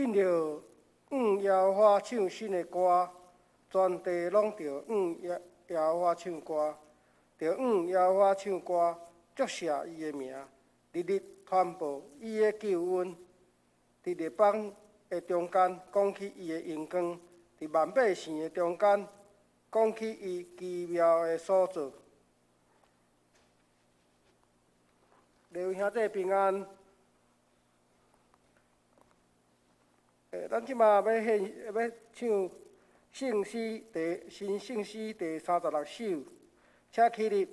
恁着耶和华唱新的歌，全地拢着耶和华唱歌，着耶和华唱歌，祝谢伊的名，日日传播伊的救恩，伫日邦的中间讲起伊的荣光，伫万百姓的中间讲起伊奇妙的所做。各位兄弟平安。咱即马要唱圣诗新圣诗第36首，请起立。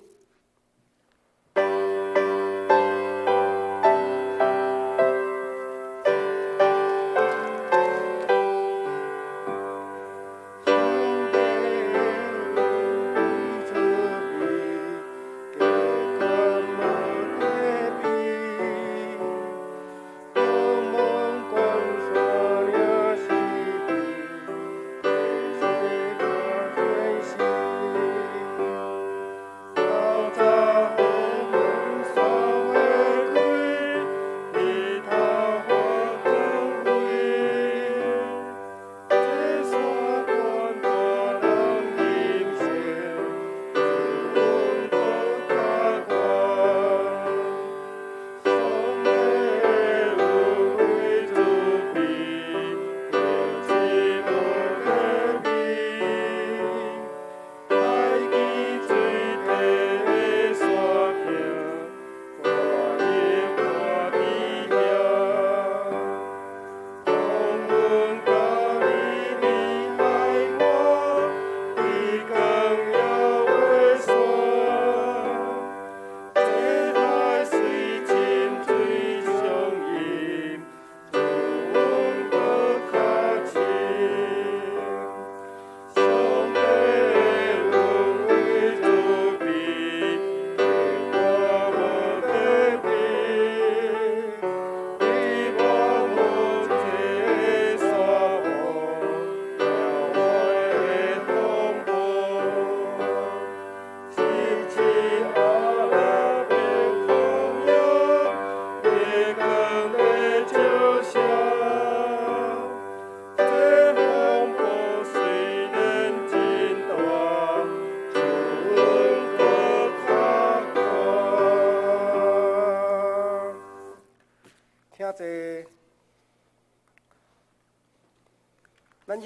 咱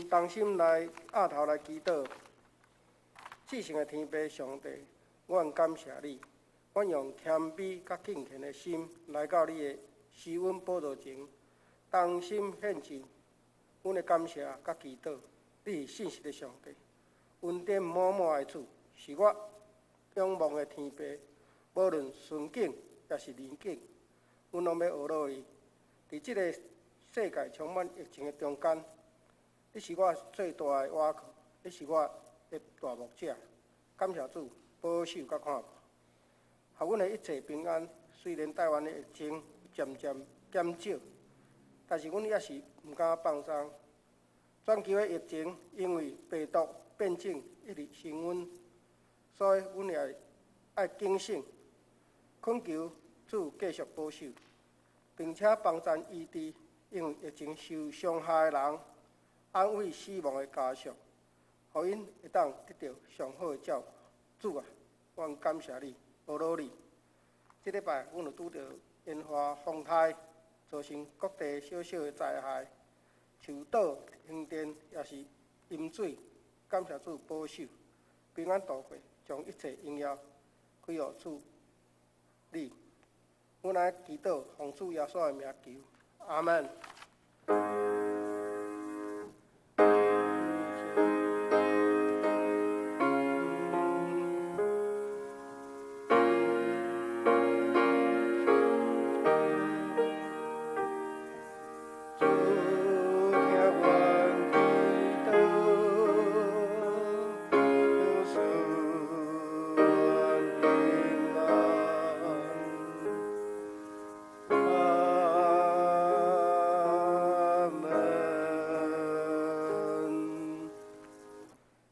同心来压头来祈祷，至圣的天父上帝，阮感谢你，阮用谦卑甲敬虔的心来到你的施恩宝座前，同心献上阮的感谢甲祈祷。你是信实的上帝，恩典满满的主，是我仰望的天父。无论顺境也是逆境，阮拢要学落你。伫即个世界充满疫情的中间，你是我最大的倚靠，你是我的大牧者。感谢主保守甲看顾，互阮的一切平安。虽然台湾的疫情渐渐减少，但是阮也是毋敢放松。全球的疫情因为病毒变种一直升温，所以阮也爱警醒，恳求主继续保守，并且帮助医治因为疫情受伤害的人，安慰死亡的家属，互因会当得到上好的照顾。主啊，阮感谢你，学落你。即礼拜阮有拄到烟花风台，造成各地小小的灾害，树倒、停电也是淹水。感谢主保守，平安度过，将一切荣耀归予主你。阮来祈祷，奉主耶稣的名求，阿门。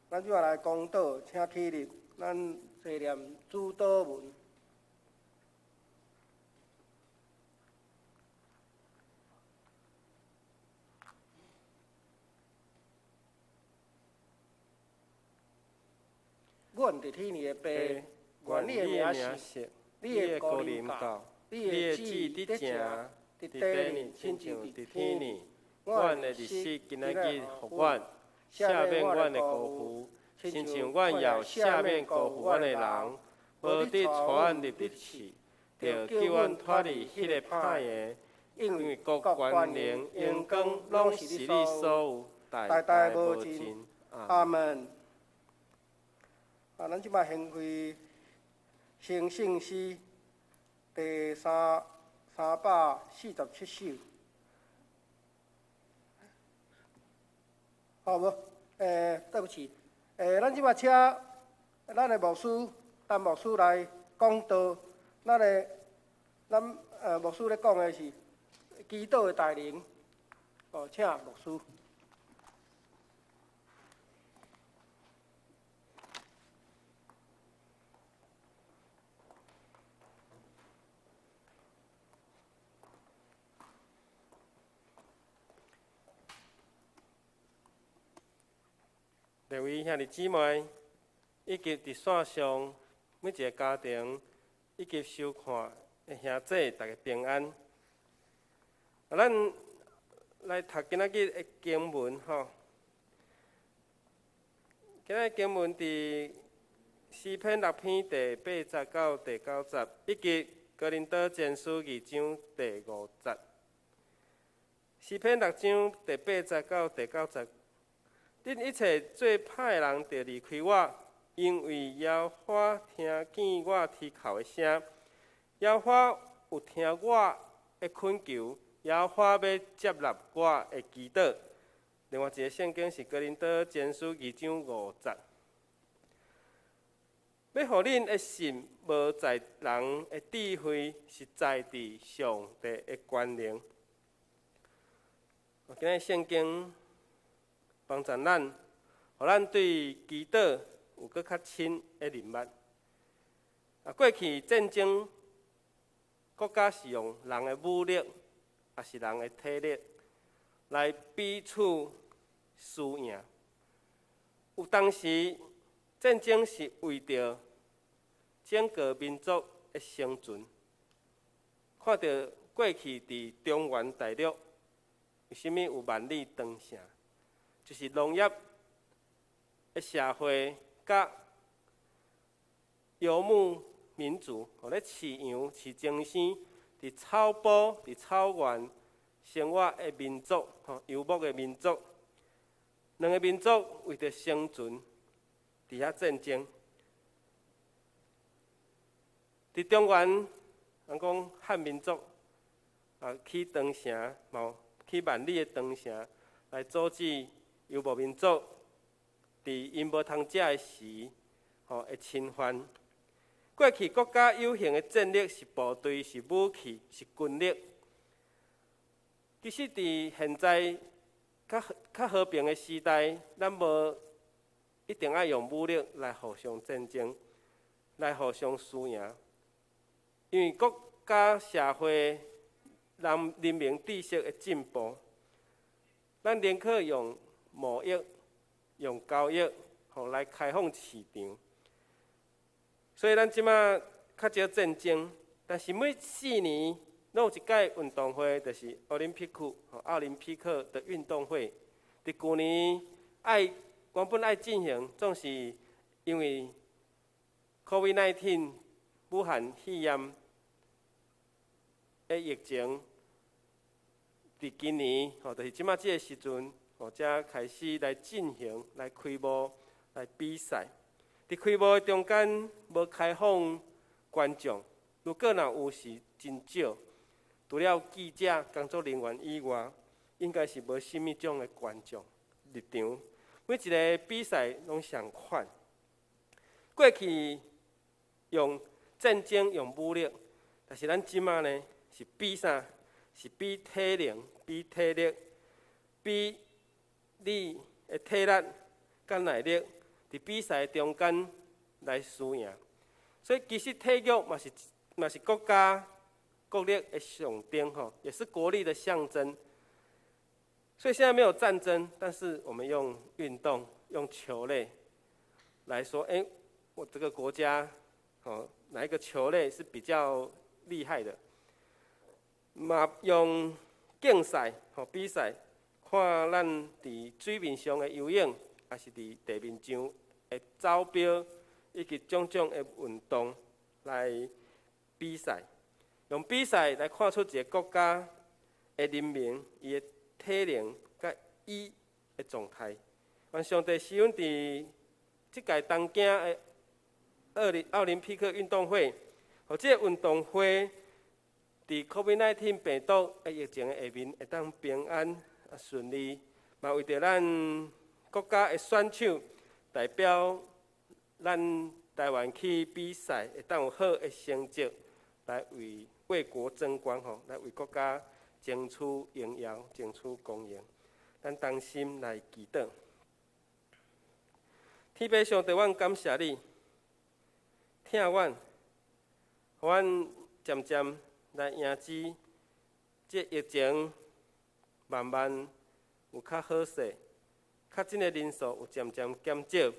咱即马来讲道，请起立，咱齐念主祷文。阮伫天里的爸，愿你的名是，你的高临到，你的旨意伫正，伫地里亲像伫天里。阮的日子今仔日互阮，赦免阮的辜负，亲像阮也赦免辜负阮的人，无得带阮入地去，着叫阮脱离迄个歹个。因为国权能、荣光，拢是你所有，代代无尽。阿门。咱即摆献开成圣诗第347首。无，对不起，咱即摆请咱的牧师，陈牧师来讲道。咱牧师咧讲的是祈祷的带领，请牧师。各位兄弟姊妹，以及伫线上每一个家庭，以及收看的兄弟，大家平安。咱来读今仔日的经文吼。今仔经文伫诗篇6篇第80到第90，以及哥林多前书2章第50。诗篇6章第80到第90。恁一切做歹的人，着离开我，因为耶和华听见我啼哭的声，耶和华有听我的恳求，耶和华要接纳我的祈祷。另外一个圣经是哥林多前书2章50。要互恁的心无在人的智慧，是在伫上帝的权能。今日圣经帮助咱，互咱对祈祷有搁较深的认识。过去战争，国家是用人的武力，也是人的体力来彼此输赢。有当时战争是为着整个民族的生存。看到过去伫中原大陆，为什么有万里长城？就是农业的社会，甲游牧民族，咧饲羊、饲精生，伫草坡、伫草原生活的民族，游牧的民族，两个民族为着生存，伫遐战争。伫中原，人讲汉民族起长城，起万里的长城来阻止游牧民族伫因无通食的时，会侵犯。过去国家有形的战力是部队、是武器、是军力。其实伫现在较和平的时代，咱无一定要用武力来互相战争，来互相输赢。因为国家社会人民知识的进步，咱宁可用贸易、用交易，来开放市场。所以咱即马较少战争，但是每4年拢有一届运动会，就是奥林匹克的运动会。伫去年原本爱进行，总是因为 COVID-19 武汉肺炎的疫情，伫今年就是即马即个时阵，才开始来进行、来开幕、来比赛。伫开幕的中间无开放观众，如果若有是真少。除了记者、工作人员以外，应该是无甚物种的观众入场。每一个比赛拢相款。过去用战争、用武力，但是咱即马呢是比啥？是比体能、比体力、比你的体力甲耐力。伫比赛中间来输赢，所以其实体育嘛是国家国力的象征，也是国力的象征。所以现在没有战争，但是我们用运动、用球类来说，我这个国家，哪一个球类是比较厉害的，嘛用竞赛比赛，看咱伫水面上的游泳，还是伫地面上的走标，以及种种的运动来比赛，用比赛来看出一个国家的人民伊的体能甲伊的状态。愿上帝使阮伫即届东京的奥林匹克运动会，互即个运动会伫 COVID-19 病毒的疫情的下面会当平安顺利，嘛为着咱国家的选手代表咱台湾去比赛，会当有好的成绩，来为国争光来为国家争取荣耀、争取公赢。咱同心来祈祷。天父上帝，阮感谢你，听阮，互阮渐渐来赢之。这疫情慢慢有较好势，较真的人数有渐渐减少，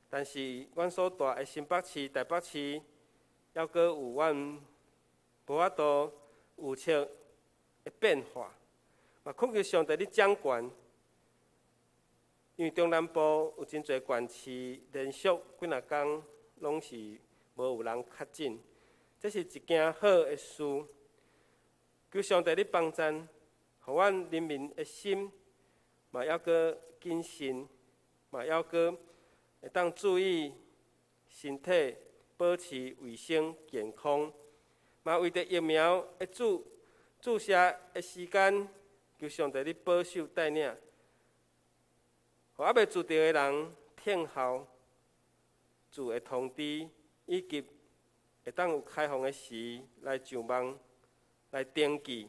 但是阮所住的新北市、台北市，还阁有阮无法度预测的变化。嘛，恳求上帝你掌权。因为中南部有真侪县市连续几若工拢是无有人确诊，这是一件好的事。求上帝你帮赞，互阮人民的心嘛还阁谨慎，嘛还阁会当注意身体，保持卫生健康。嘛为着疫苗的注射的时间，求上帝你保守带领。互还未注册的人，听候注的通知，以及会当有开放的时来上网来登记，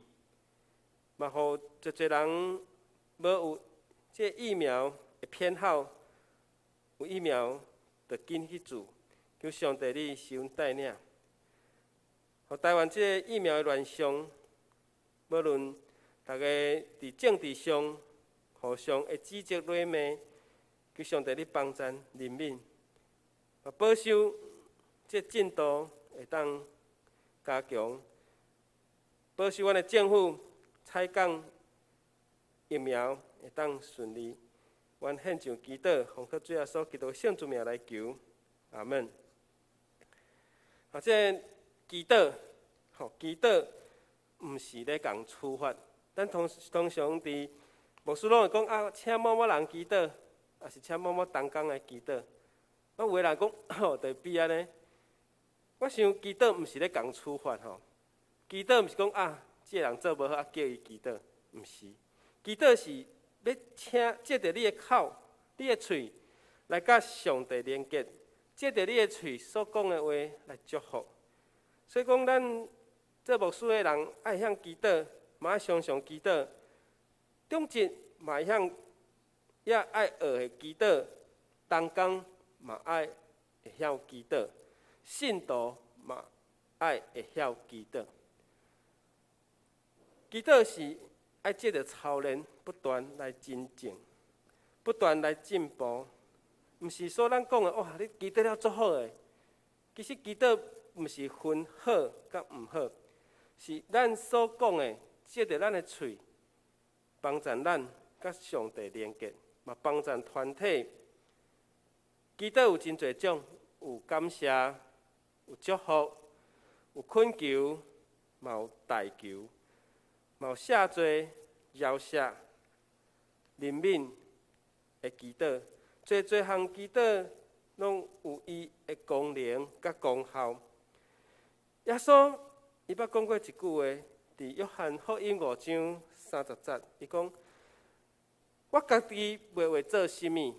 嘛，互侪侪人无有这疫苗的偏好，有疫苗就紧去注，求上帝你使阮带领。互台湾这疫苗的乱象，无论大家伫政治上互相的指责辱骂，求上帝你帮赞人民，保守这进度会当加强，保守阮的政府采购疫苗会当顺利。阮献上祈祷，奉靠主耶稣基督圣主名来求，阿门。这祈祷，祈祷毋是咧共处罚。咱通常伫牧师拢会讲啊，请某某人祈祷，也是请某某同工来祈祷。有的人讲就比安尼。我想祈祷毋是咧共处罚祈祷毋是讲啊，这个人做无好啊，叫伊祈祷，毋是。祈祷是要请借着你的口、你的喙来甲上帝连结，借着你的喙所讲的话来祝福。所以讲，咱做牧师的人爱晓祈祷，嘛爱常常祈祷。中职嘛会晓，也爱学会祈祷。同工嘛爱会晓祈祷，信徒嘛爱会晓祈祷。祈祷是爱借着操练，不断来精进，不断来进步。毋是说咱讲的哇，你祈祷了足好诶。其实祈祷毋是分好甲毋好，是咱所讲的，借着咱的喙，帮助咱甲上帝连结，嘛帮助团体。祈祷有真侪种，有感谢，有祝福，有恳求，嘛有代求，嘛有谢罪、饶赦、怜悯的祈祷。侪项祈祷拢有伊的功能甲功效。耶稣伊捌讲过一句话，伫约翰福音5章30节，伊讲：我家己袂会做什么。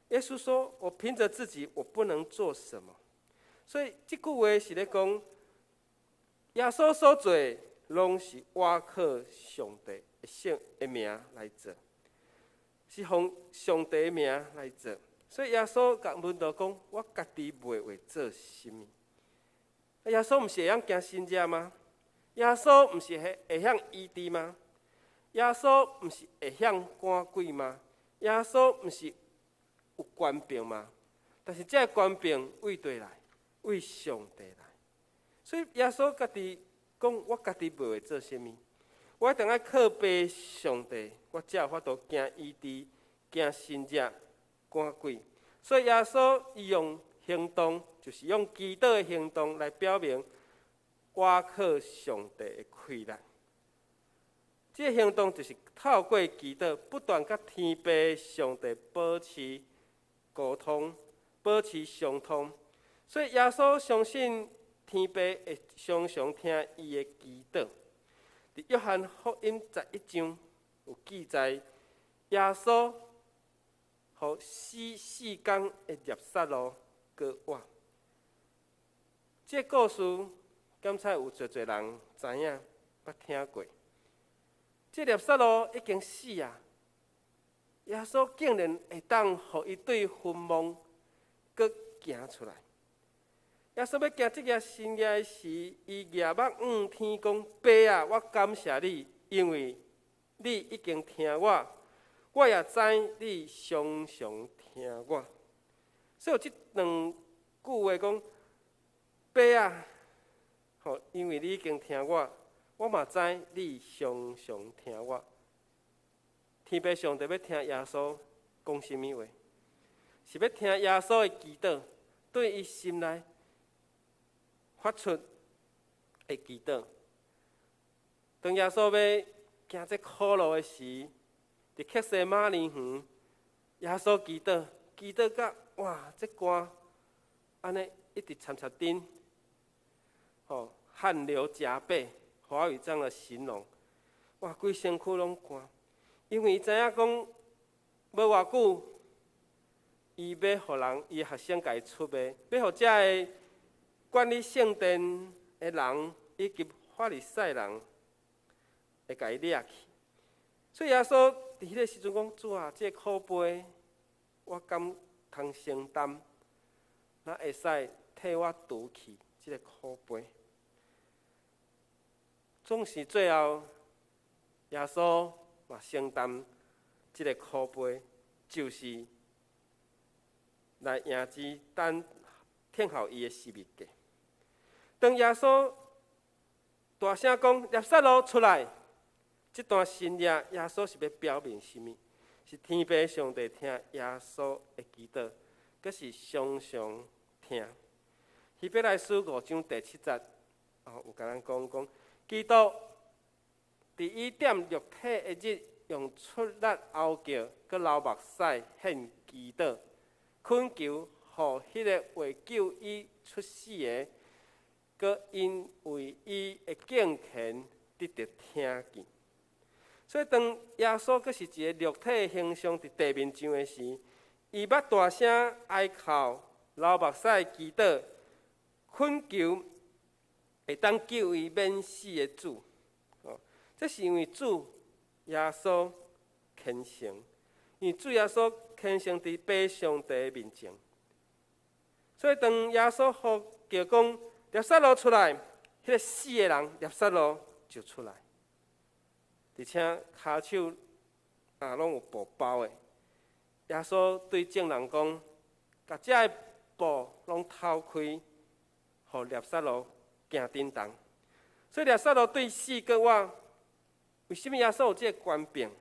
耶稣说：“我凭着自己，我不能做什么。”所以这句话是咧讲，耶稣所做拢是倚靠上帝的名来做，是奉上帝的名来做。所以耶稣甲门徒讲：“我家己袂会做什么。”耶稣毋是会晓行神迹吗？耶稣毋是会晓医治吗？耶稣毋是会晓赶鬼吗？耶稣毋是有权柄吗？但是这权柄为对来，为上帝来。所以耶稣家己讲，我家己袂做啥物，我一定要靠背上帝，我才有法度行医治、行神迹、赶鬼。所以耶稣伊用行动，就是用祈祷的行动来表明我靠上帝的开力。这个行动就是透过祈祷，不断甲天父上帝保持沟通，保持相通。所以耶稣相信天父会常常听伊的祈祷。伫约翰福音11章有记载，耶稣互四天的孽撒路割腕。这个故事，敢猜有侪人知影，捌听过。这孽撒路已经死啊！耶稣竟然会当互伊对坟墓搁行出来。耶稣要行这件新业时，伊举目天讲：爸啊，我感谢你，因为你已经听我，我也知你常常听我。所以有这两句话讲：爸啊，因为你已经听我。我嘛知你常常听我。天父上帝要听耶稣讲什么话？是要听耶稣的祈祷，对伊心内发出的祈祷。当耶稣要行这苦路的时，伫克西马尼园，耶稣祈祷，祈祷到哇，这汗安尼一直掺丁，汗流浃背。华语这样的形容，哇，规身躯拢干，因为伊知影讲，无偌久，伊要互人，伊学生家出卖，要互遮个管理圣殿的人以及法利赛人会甲伊掠去。所以耶稣伫迄个时阵讲：主啊，这苦杯，我敢通承担，那会使替我除去这个苦杯。总是最后，耶稣嘛承担这个苦杯，就是来迎接等候伊的死灭价。当耶稣大声讲孽撒路出来，这段新约耶稣是要表明什么？是天父上帝听耶稣的祈祷，阁是常常听。希伯来书5章第7节，有甲咱讲。基督伫伊点肉体的日，用出力嚎叫，佮流目屎献祈祷，恳求，互迄个为救伊出死的，佮因为伊的敬虔得到听见。所以，当耶稣佮是一个肉体的形象伫地面上的时，伊捌大声哀哭、流目屎祈祷、恳求。会当救伊免死的主，这是因为主耶稣虔诚，因为主耶稣虔诚伫父上帝的面前，所以当耶稣呼叫讲孽撒路出来，迄个死的人孽撒路就出来，而且骹手拢有布包的。耶稣对众人讲，甲遮个布拢偷开，互孽撒路。行叮当，所以孽撒路对死搁我，为什么耶稣有这个权柄？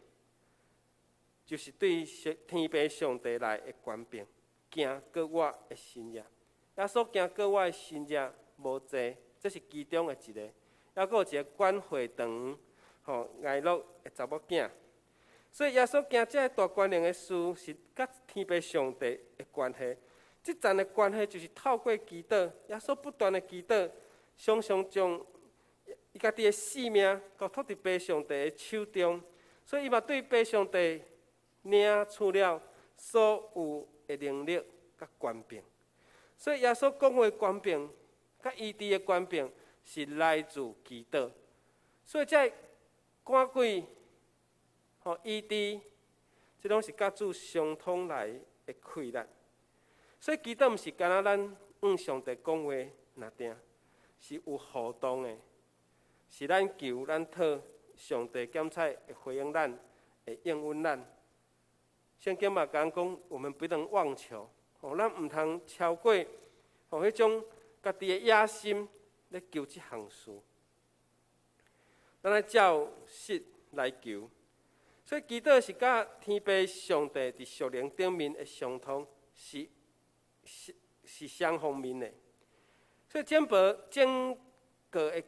就是对天父上帝来的权柄，行搁我的新约。耶稣行搁我的新约无济，这是其中的一个。还佫有一个管会堂，爱乐的查某囝。所以耶稣行这个大权能的事，是甲天父上帝的关系。这层的关系就是透过祈祷，耶稣不断的祈祷。常常将伊家己的性命交托伫父上帝的手中，所以伊嘛对父上帝领取了所有的能力甲权柄。所以耶稣讲话权柄，甲医治的权柄是来自祈祷。所以这赶鬼、医治，这拢是甲主相通来的开力。所以祈祷毋是干那咱上帝讲话那定。是有互动的，是咱求咱讨上帝检采会回应咱，会应允咱。圣经嘛讲，我们不能妄求，咱毋通超过迄种家己的野心咧求即项事。咱来照实来求，所以祈祷是甲天父上帝伫属灵顶面的相通，是双方面的。所以整个的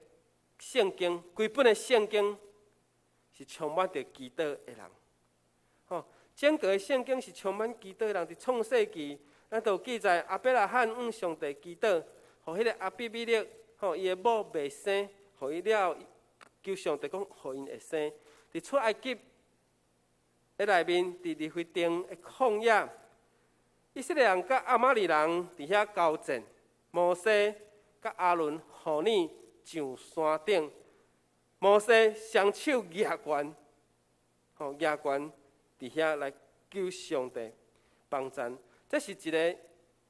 圣经，规本的圣经是充满着祈祷的人。整个的圣经是充满祈祷的人。伫创世纪，咱都有记载亚伯拉罕向上帝祈祷，互迄个阿比米勒，伊的某未生，互伊了，求上帝讲，互因会生。伫出埃及的内面，伫利非定的旷野，以色列人甲亚玛力人伫遐交战，摩西甲阿伦互你上山顶，摩西双手举悬，举悬伫遐来求上帝帮助。这是一个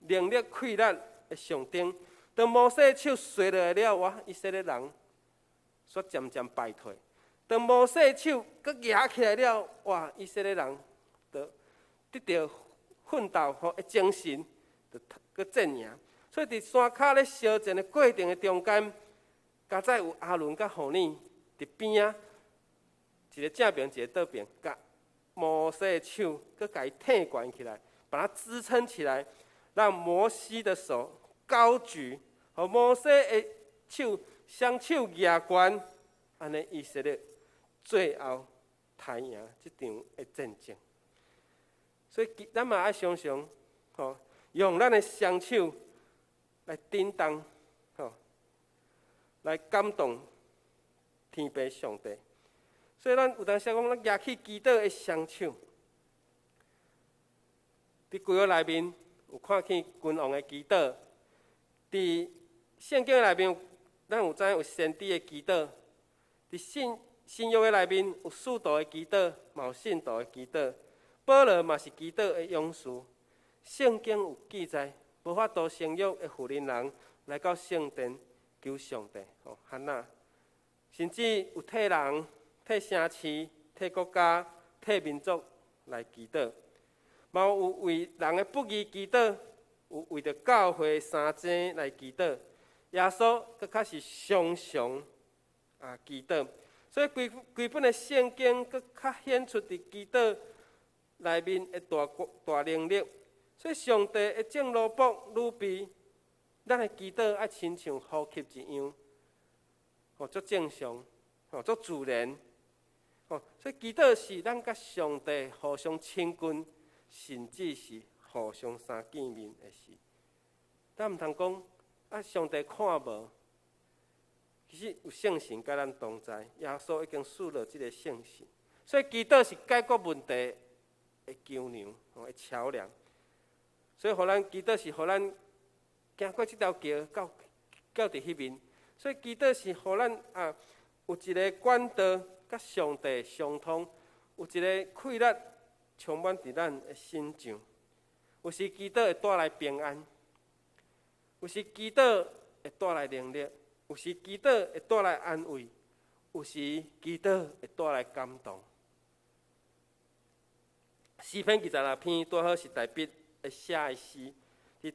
能力溃力的象征。当摩西手垂落来了，哇！以色列人煞渐渐败退。当摩西手搁举起来了，哇！以色列人就得到奋斗的精神，就搁战赢。所以伫山骹咧烧战的过程的中间，加在有阿伦甲互尼伫边啊，一个正边，一个倒边，甲摩西的手搁甲伊挺悬起来，把它支撑起来，让摩西的手高举，和摩西的手双手举悬，安尼以色列最后杀赢这场的战争。所以咱嘛爱常常用咱的双手来叮当，来感动天父上帝。所以咱有当时讲，咱举起祈祷的双手，伫规约内面有看见君王的祈祷，伫圣经内面咱有知影有先知的祈祷，伫新约的内面有使徒的祈祷，嘛有信徒的祈祷。保罗嘛是祈祷的勇士。圣经有记载，无法度生育的妇人人来到圣殿求上帝，喊那，甚至有替人、替城市、替国家、替民族来祈祷，嘛有为人的不义祈祷，有为着教会三证来祈祷。耶稣佫较是常常祈祷，所以规本的圣经佫较显出伫祈祷内面的大能力。所以上帝的正路卜女婢，咱的祈祷爱亲像呼吸一样，足正常，足自然。所以祈祷是咱甲上帝互相亲近，甚至是互相相见面的事。咱毋通讲上帝看无，其实有圣神甲咱同在，耶稣已经赐了这个圣神。所以祈祷是解决问题的桥梁，的桥梁。所以，互咱祈祷是互咱行过这条桥到伫迄面。所以，祈祷是互咱有一个管道甲上帝相通，有一个气力充满伫咱的心上。有时祈祷会带来平安，有时祈祷会带来能力，有时祈祷会带来安慰，有时祈祷会带来感动。诗篇26篇拄好是大笔会写的诗，伫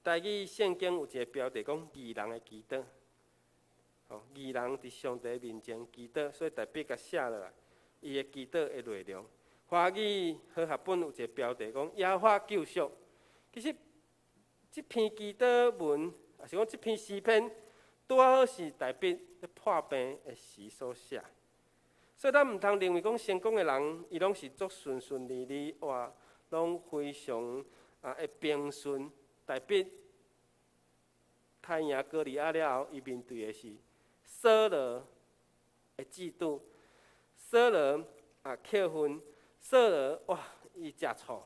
台语圣经有一个标题讲义人的祈祷，义人伫上帝面前祈祷，所以大笔甲写落来，伊的祈祷的内容。华语和合本有一个标题讲耶和华救赎，其实这篇祈祷文，也是讲这篇诗篇，拄好是大笔咧破病的时所写。所以咱毋通认为讲成功的人，伊拢是足顺顺利利，哇，拢非常会平顺。大笔太赢哥利亚了后，伊面对的是扫罗的嫉妒，扫罗扣分，扫罗哇，伊食醋，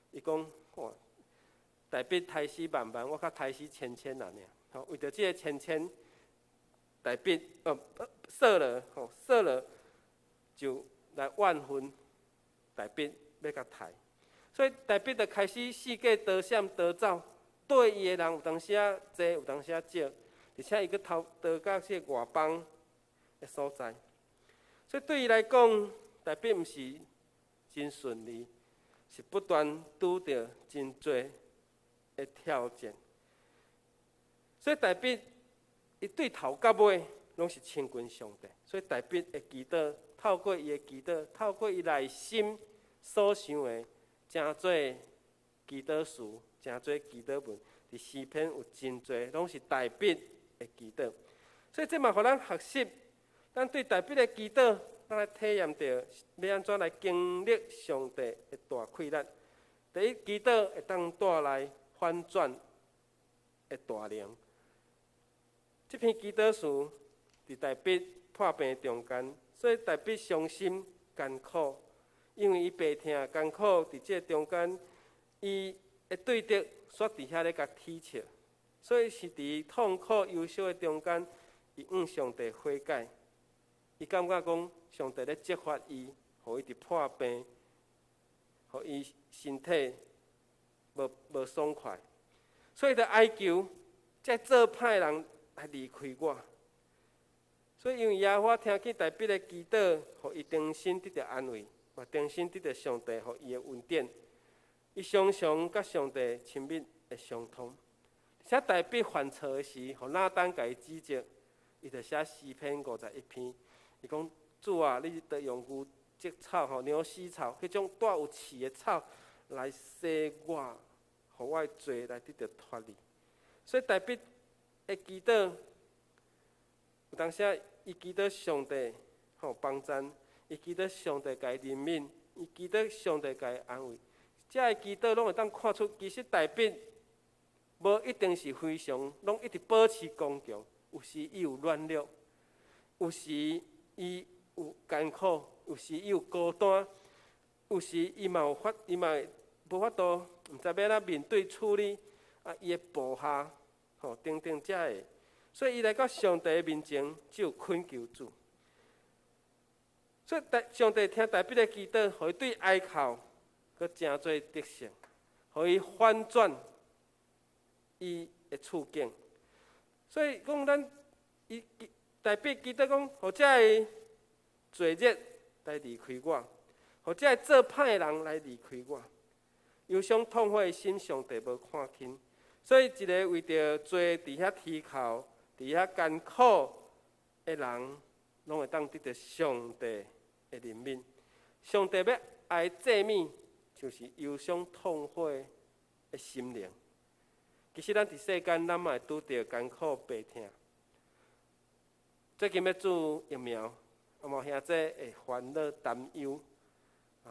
伊讲哇，大笔刣死万万，我较刣死千千人尔。为着这个千千，大笔扫罗就来万分，大笔要甲刣。所以大笔就开始四界逃闪逃走，对伊的人有当时多，有当时少，而且伊佫逃到这个外邦的所在。所以对伊来讲，大笔毋是真顺利，是不断拄着真多的挑战。所以大卫伊对头到尾拢是亲近上帝，所以大卫会祈祷，透过伊的祈祷，透过伊内心所想的，真侪祈祷词，真侪祈祷文，伫诗篇有真侪拢是大卫的祈祷。所以这嘛，互咱学习，咱对大卫的祈祷，咱来体验到要安怎来经历上帝的大快乐。第一，祈祷会当带来反转的大能。这篇祈祷词伫大卫破病中间，所以大卫伤心艰苦，因为伊病痛艰苦，伫这中间，伊会对着煞伫遐咧甲啼笑，所以是伫痛苦忧伤的中间，伊向上帝悔改。伊感觉讲上帝咧责罚伊，互伊伫破病，互伊身体无爽快，所以就哀求这做歹人来离开我。所以因为耶和华听见大卫的祈祷，互伊重新得到安慰，嘛重新得到上帝互伊的恩典。伊常常甲上帝亲密的相通。而且大卫犯错的时，互拿单甲伊指责，伊就写诗篇51篇。伊讲：主啊，你得用牛脊草、牛屎草，迄种带有刺的草来洗我，互我的罪来得到脱离。所以大卫的祈祷，有当时伊祈祷上帝帮赞，伊祈祷上帝甲伊怜悯，伊祈祷上帝甲伊安慰。这个祈祷拢会当看出，其实大卫无一定是非常，拢一直保持刚强。有时伊有软弱，有时伊有艰苦，有时伊有孤单，有时伊嘛无法度，毋知要怎面对处理伊的部下，等等这个。所以伊来到上帝的面前，只有恳求主。所以上帝听大卫的祈祷，互伊对哀哭，佮真多得胜，互伊反转伊的处境。所以讲，大卫祈祷讲，互这个罪孽来离开我，互这个做歹的人来离开我。忧伤痛悔的心，上帝无看轻。所以一个为着罪伫遐啼哭、伫遐艰苦的人，拢会当得到上帝的怜悯。上帝要爱祭物，就是忧伤痛悔的心灵。其实咱伫世间，咱嘛会拄着艰苦病痛。最近要注疫苗，嘛兄弟会烦恼担忧，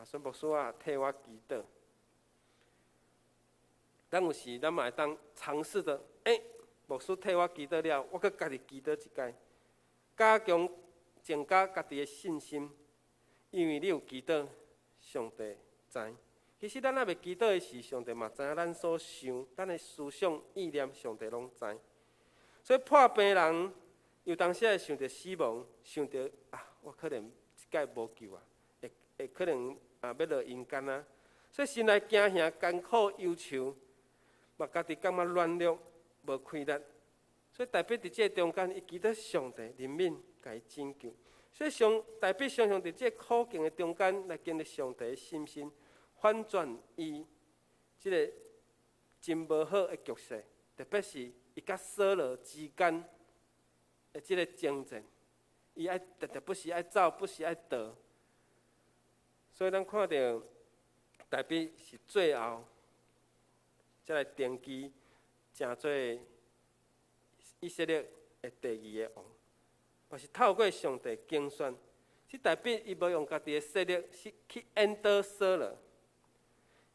所以牧师替我祈祷。咱有时咱嘛会当尝试着，牧师替我祈祷了，我搁家己祈祷一届，加强增加家己的信心，因为你有祈祷，上帝知。其实咱还袂祈祷的时，上帝嘛知影咱所想，咱的思想意念，上帝拢知。所以破病人有当时会想着死亡，想着我可能一届无救啊，会可能要落阴间啊。所以心内惊吓、艰苦、忧愁，嘛家己感觉软弱、无快乐。所以大卫伫这中间，伊祈祷上帝怜悯，甲伊拯救。所以大卫常常伫这苦境的中间来经历上帝的心心。反转伊即个真无好的局势，特别是伊甲扫罗之间的即个争战，伊爱特不时爱走，不时爱逃。所以咱看到大卫是最后才来登基，成做以色列的第二个王，嘛是透过上帝竞选。即大卫伊无用家己的势力去引导扫罗。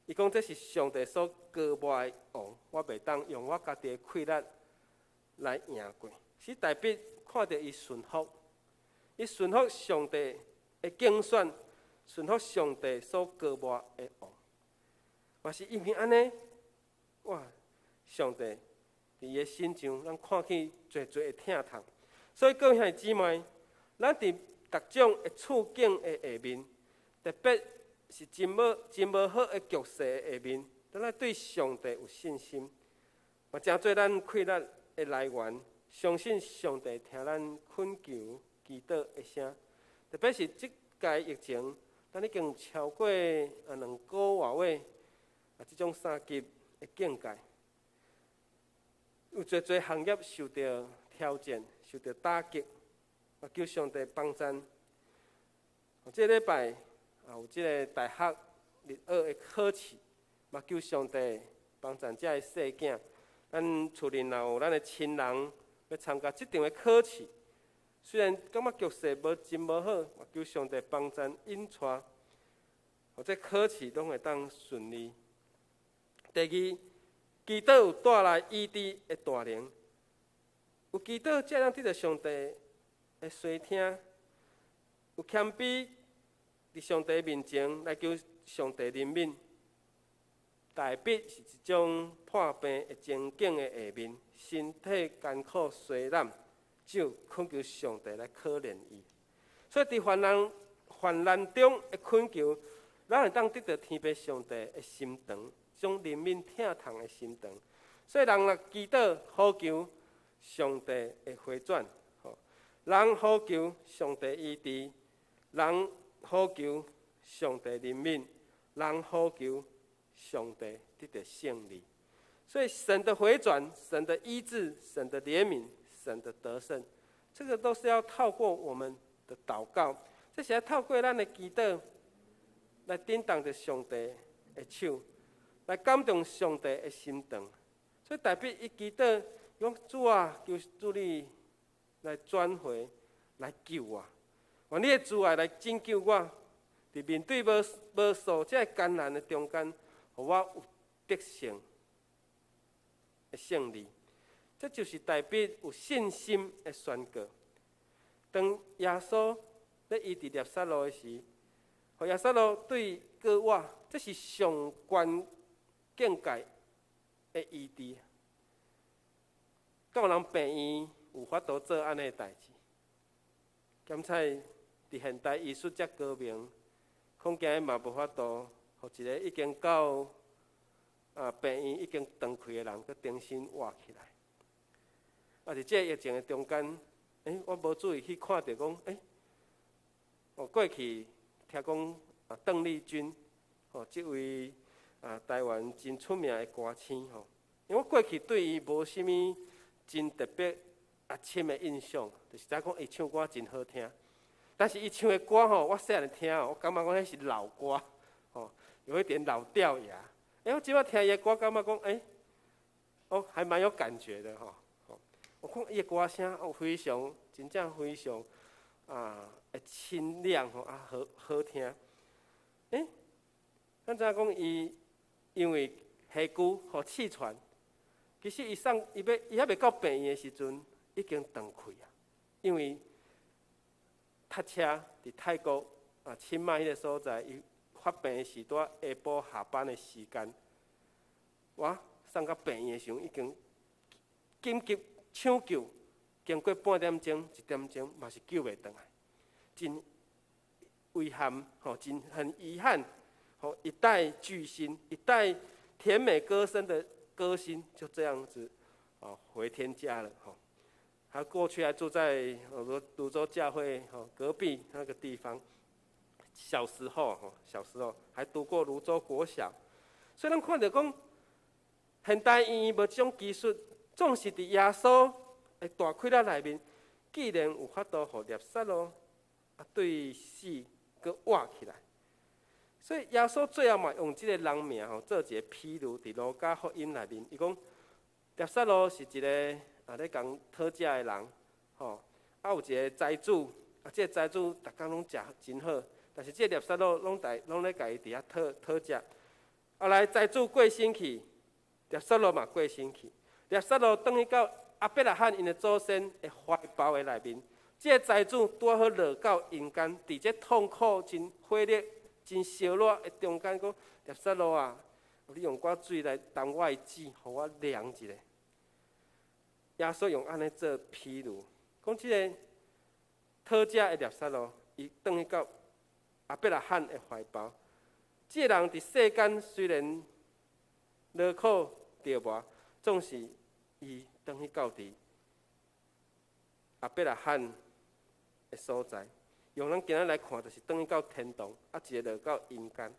伊讲这是上帝所高抹的王，我袂当用我家己的快乐来赢过。使大卫看到伊顺服，伊顺服上帝的竞选，顺服上帝所高抹的王。嘛是因为安尼，哇！上帝伫伊的心上，咱看起侪的疼痛。所以各位兄弟姊妹，咱伫各种的处境的下面，特别是真无好的局势的下面，咱来对上帝有信心，嘛真做咱快乐的来源。相信上帝听咱恳求祈祷的声，特别是即届疫情，咱已经超过2个月即种3级的境界。有侪侪行业受到挑战、受到打击，求上帝帮助。这礼拜有这个大学入学的考试，嘛求上帝帮助这个细囝。咱厝里若有咱的亲人要参加这场的考试，虽然感觉局势真无好，嘛求上帝帮助引带，或者考试拢会当顺利。第二，祈祷有带来医治的大能，有祈祷才能得到上帝的垂听，有谦卑伫上帝面前来求上帝怜悯。大笔是一种破病的情景的下面，身体艰苦衰烂，只有恳求上帝来可怜伊。所以伫患难中的恳求，咱会当得到天父上帝的心肠，种怜悯疼痛的心肠。所以人若祈祷呼求上帝会回转，人呼求上帝医治，人呼求上帝怜悯，人呼求上帝得到胜利。所以神的回转、神的医治、神的怜悯、神的得胜，这个都是要透过我们的祷告，这是要透过咱的祈祷来叮当着上帝的手，来感动上帝的心肠。所以大笔伊祈祷讲：主啊，求主你来转回，来救我，愿你的主爱来拯救我，伫面对无数这艰难的中间，互我有得胜的胜利。这就是大笔有信心的宣告。当耶稣咧医治拿撒勒的时，互耶稣路对过我，这是上悬境界的医治。敢有人病院有法度做安尼的代志？检采伫现代医术遮高明，恐惊嘛无法度，互一个已经到病院已经断开的人，佮重新活起来。伫这疫情的中间，我无注意去看到讲，过去听讲邓丽君，这位台湾真出名的歌星，因为我过去对伊无啥物真特别深的印象，就是知讲伊唱歌真好听。但是伊唱的歌我细汉听我感觉讲迄是老歌，有一点老掉牙。我即摆听伊的歌，感觉讲还蛮有感觉的我看伊的歌声非常，真正非常会清亮好听。咱知影讲伊因为下句气喘，其实伊还未到病院的时阵已经断开啊，因为塞车伫泰国清迈迄个所在，伊发病的时段下晡下班的时间，我送到病院的时候已经紧急抢救，经过半点钟、1点钟，嘛是救袂回来，真遗憾真很遗憾一代巨星、一代甜美歌声的歌星就这样子回天家了他过去还住在泸州教会隔壁那个地方。小时候还读过泸州国小，所以咱看到讲，现代医院无这种技术，总是伫耶稣的大开仔内面，既然有法度互拿撒勒对死佮活起来，所以耶稣最后嘛用这个人名做一个譬如，伫路加福音内面，伊讲拿撒勒是一个咧讲讨食的人，有一个财主，这个财主逐工拢食真好。但是这个拿撒勒拢咧家己伫遐讨食，后来财主过身去，拿撒勒嘛过身去，拿撒勒转去到阿伯拉罕因的祖先的怀抱的内面，这个财主拄好落到阴间，伫这痛苦、真火热、真烧热的中间，讲拿撒勒啊，你用我水来当我的指，互我凉一下。耶稣用安尼做譬如，讲这个讨食的拿撒勒，伊转去到阿伯拉罕的怀抱，这个人伫世间虽然劳苦折磨，总是伊转去到伫阿伯拉罕的所在。用咱今仔来看，就是转去到天堂，一个落到阴间。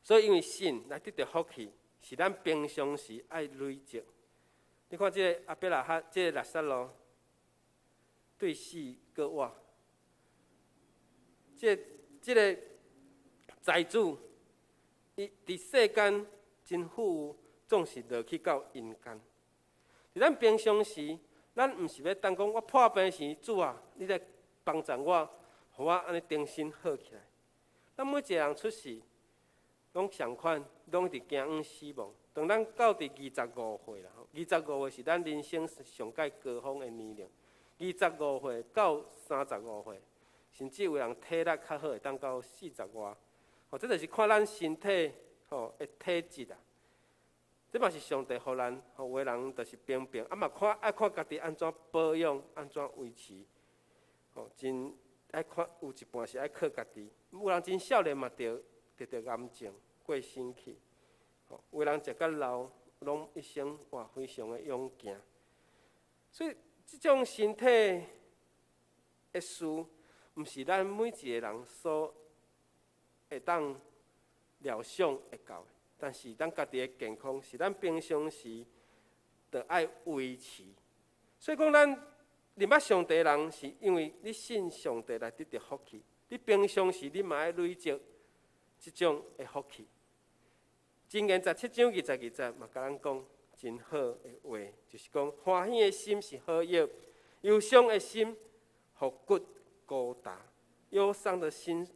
所以因为信来得到福气，是咱平常时爱累积你看这个阿伯拉哈，这个拉撒路对死搁活，这个财主，伊伫世间真富有，总是落去到阴间。伫咱平常时，咱毋是要等讲我破病时，主啊，你来帮助我，互我安尼重新好起来。咱每一个人出世，拢相款，拢伫惊死死亡。当咱到伫25岁啦，25岁是咱人生上界高峰的年龄。25岁到35岁，甚至有人体力较好，会当到40外。这就是看咱身体的体质啊。这嘛是上帝互咱，有的人就是平平，嘛爱看家己安怎保养，安怎维持。真爱看有一半是爱靠家己。有人真少年嘛得癌症过身去。有的人食到老，拢一生哇非常的勇健。所以这种身体的事，毋是咱每一个人所会当料想会到的。但是咱家己的健康，是咱平常时着爱维持。所以讲，咱认捌上帝的人，是因为你信上帝来得到福气。你平常时你嘛爱累积这种的福气。箴言17章20节嘛，甲咱讲真好的话，就是讲欢喜的心是好药，忧伤的心互骨孤达，忧伤的心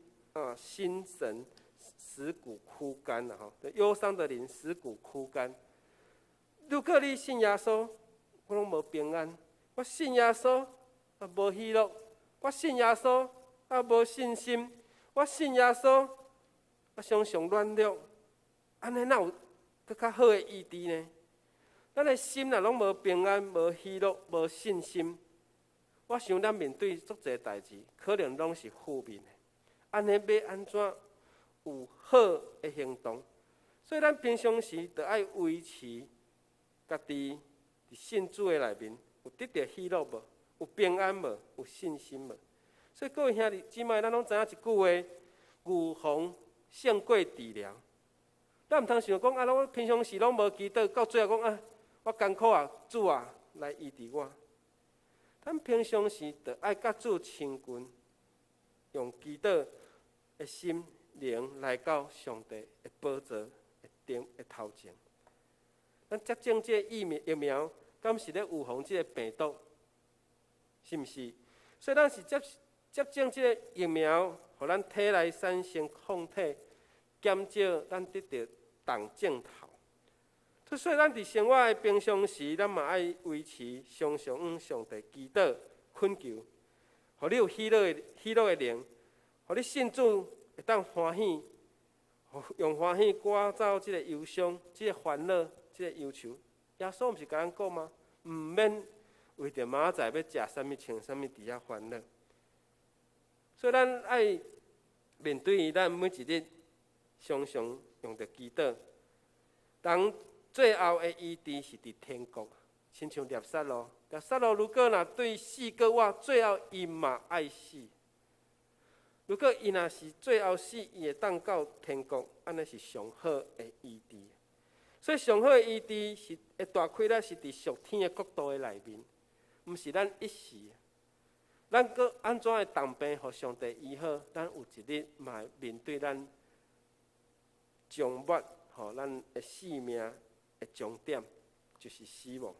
心神使骨枯干啦吼，忧伤的灵使骨枯干。如果你信耶稣，我拢无平安；我信耶稣无喜乐；我信耶稣无信心；我信耶稣常常软弱。安尼哪有更较好的医治呢？咱的心若拢无平安、无喜乐、无信心，我想咱面对足侪代志，可能拢是负面的。安尼要安怎有好的行动？所以咱平常时着爱维持家己伫信主的内面，有得到喜乐无？有平安无？有信心无？所以各位兄弟姊妹，咱拢知影一句话：预防胜过治疗。咱毋通想讲我平常时拢无祈祷，到最后讲我艰苦啊，主啊来医治我。咱平常时着爱甲主亲近，用祈祷的心灵来到上帝的宝座的头前。咱接种这疫苗，敢是咧预防这个病毒？是毋是？所以咱是接种这个疫苗，互咱体内产生抗体，减少咱得到重症头。所以咱伫生活的平常时，咱嘛爱维持常常向上帝祈祷、恳求，互你有喜乐的灵，互你信主会当欢喜，用欢喜赶走这个忧伤、这个烦恼、这个忧愁。耶稣毋是甲咱讲吗？毋免为着明仔载要食啥物、穿啥物伫遐烦恼。所以咱爱面对咱每一日，常常用着祈祷。当最后的医治是伫天国，亲像列撒路。列撒路如果若对死搁活，最后伊嘛爱死。如果伊若是最后死，伊会当到天国，安尼是上好的医治。所以上好的医治是会大开咧，是伫属天的国度的内面，毋是咱一时。咱搁安怎会当病，互上帝医好？咱有一日嘛会面对咱终末，咱的生命的终点就是死亡。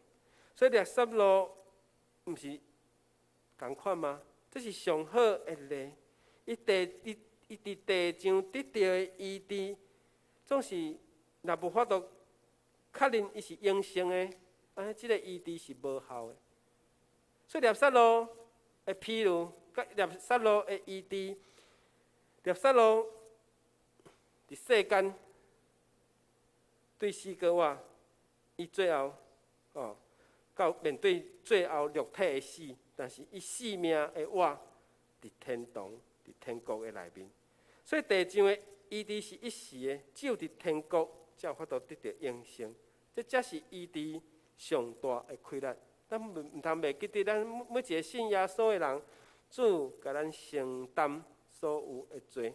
所以列撒路毋是同款吗？这是上好的例。伊伫地上得到的医治，总是若无法度确认伊是阴性的，安尼即个医治是无效的。所以列撒路的譬如，甲列撒路的医治，列撒路伫世间对死搁活，伊最后到面对最后肉体的死，但是伊生命的活伫天堂、伫天国的内面。所以地上的医治是一时的，只有伫天国才有法度得到永生。这才是医治上大的快乐。咱毋通袂记得，咱每一个信耶稣的人，主甲咱承担所有的罪，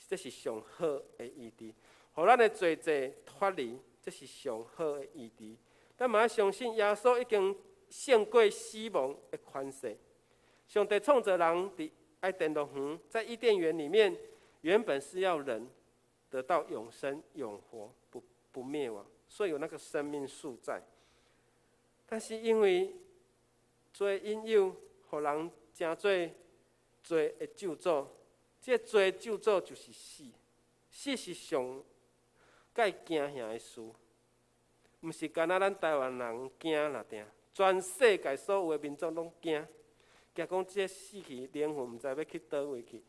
这是上好的医治。互咱的罪债脱离，这是上好的医治。咱嘛要相信耶稣已经胜过死亡的权势。上帝创造人伫爱甸乐园，在伊甸园里面，原本是要人得到永生、永活、不灭亡，所以有那个生命树在。但是因为罪引诱，互人真做罪的咒诅。这罪的咒诅就是死，死是上该惊吓的事，毋是干那咱台湾人惊啦定，全世界所有的民族拢惊，惊讲这死去灵魂毋知要去倒位去。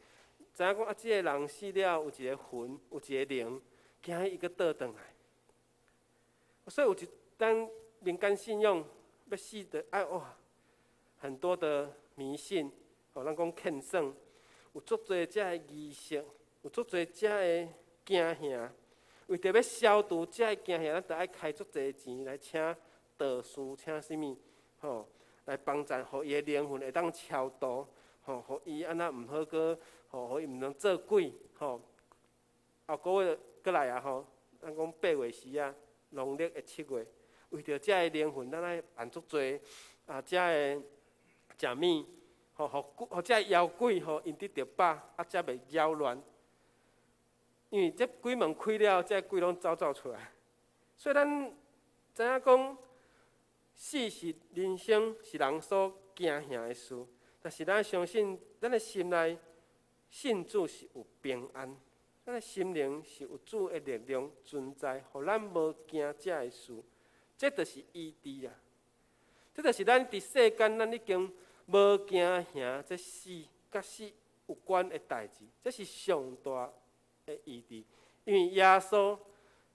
知影讲啊，这个人死了，有一个魂，有一个灵，惊伊个倒转来。所以有一咱民间信仰要死的爱哇，很多的迷信，咱讲欠算。有足侪遮个仪式，有足侪遮个惊吓，为着要消除遮个惊吓，咱得爱开足侪钱来请道士，请什物来帮助，互伊个灵魂会当超度，互伊安那毋好过，互伊毋能做鬼，后个月过来咱讲8月时农历的7月，为着遮个灵魂，咱爱办足侪遮个食物。互遮妖鬼因得着饱，才袂扰乱。因为这鬼门开了，这鬼拢走出来。所以咱知影讲，死是人生是人所惊吓的事，但是咱相信，咱的心内信主是有平安，咱的心灵是有主的力量存在，互咱无惊这个事。这就是医治啊！这就是咱伫世间，咱已经。无惊吓，这死甲死有关的代志，这是上大的意义。因为耶稣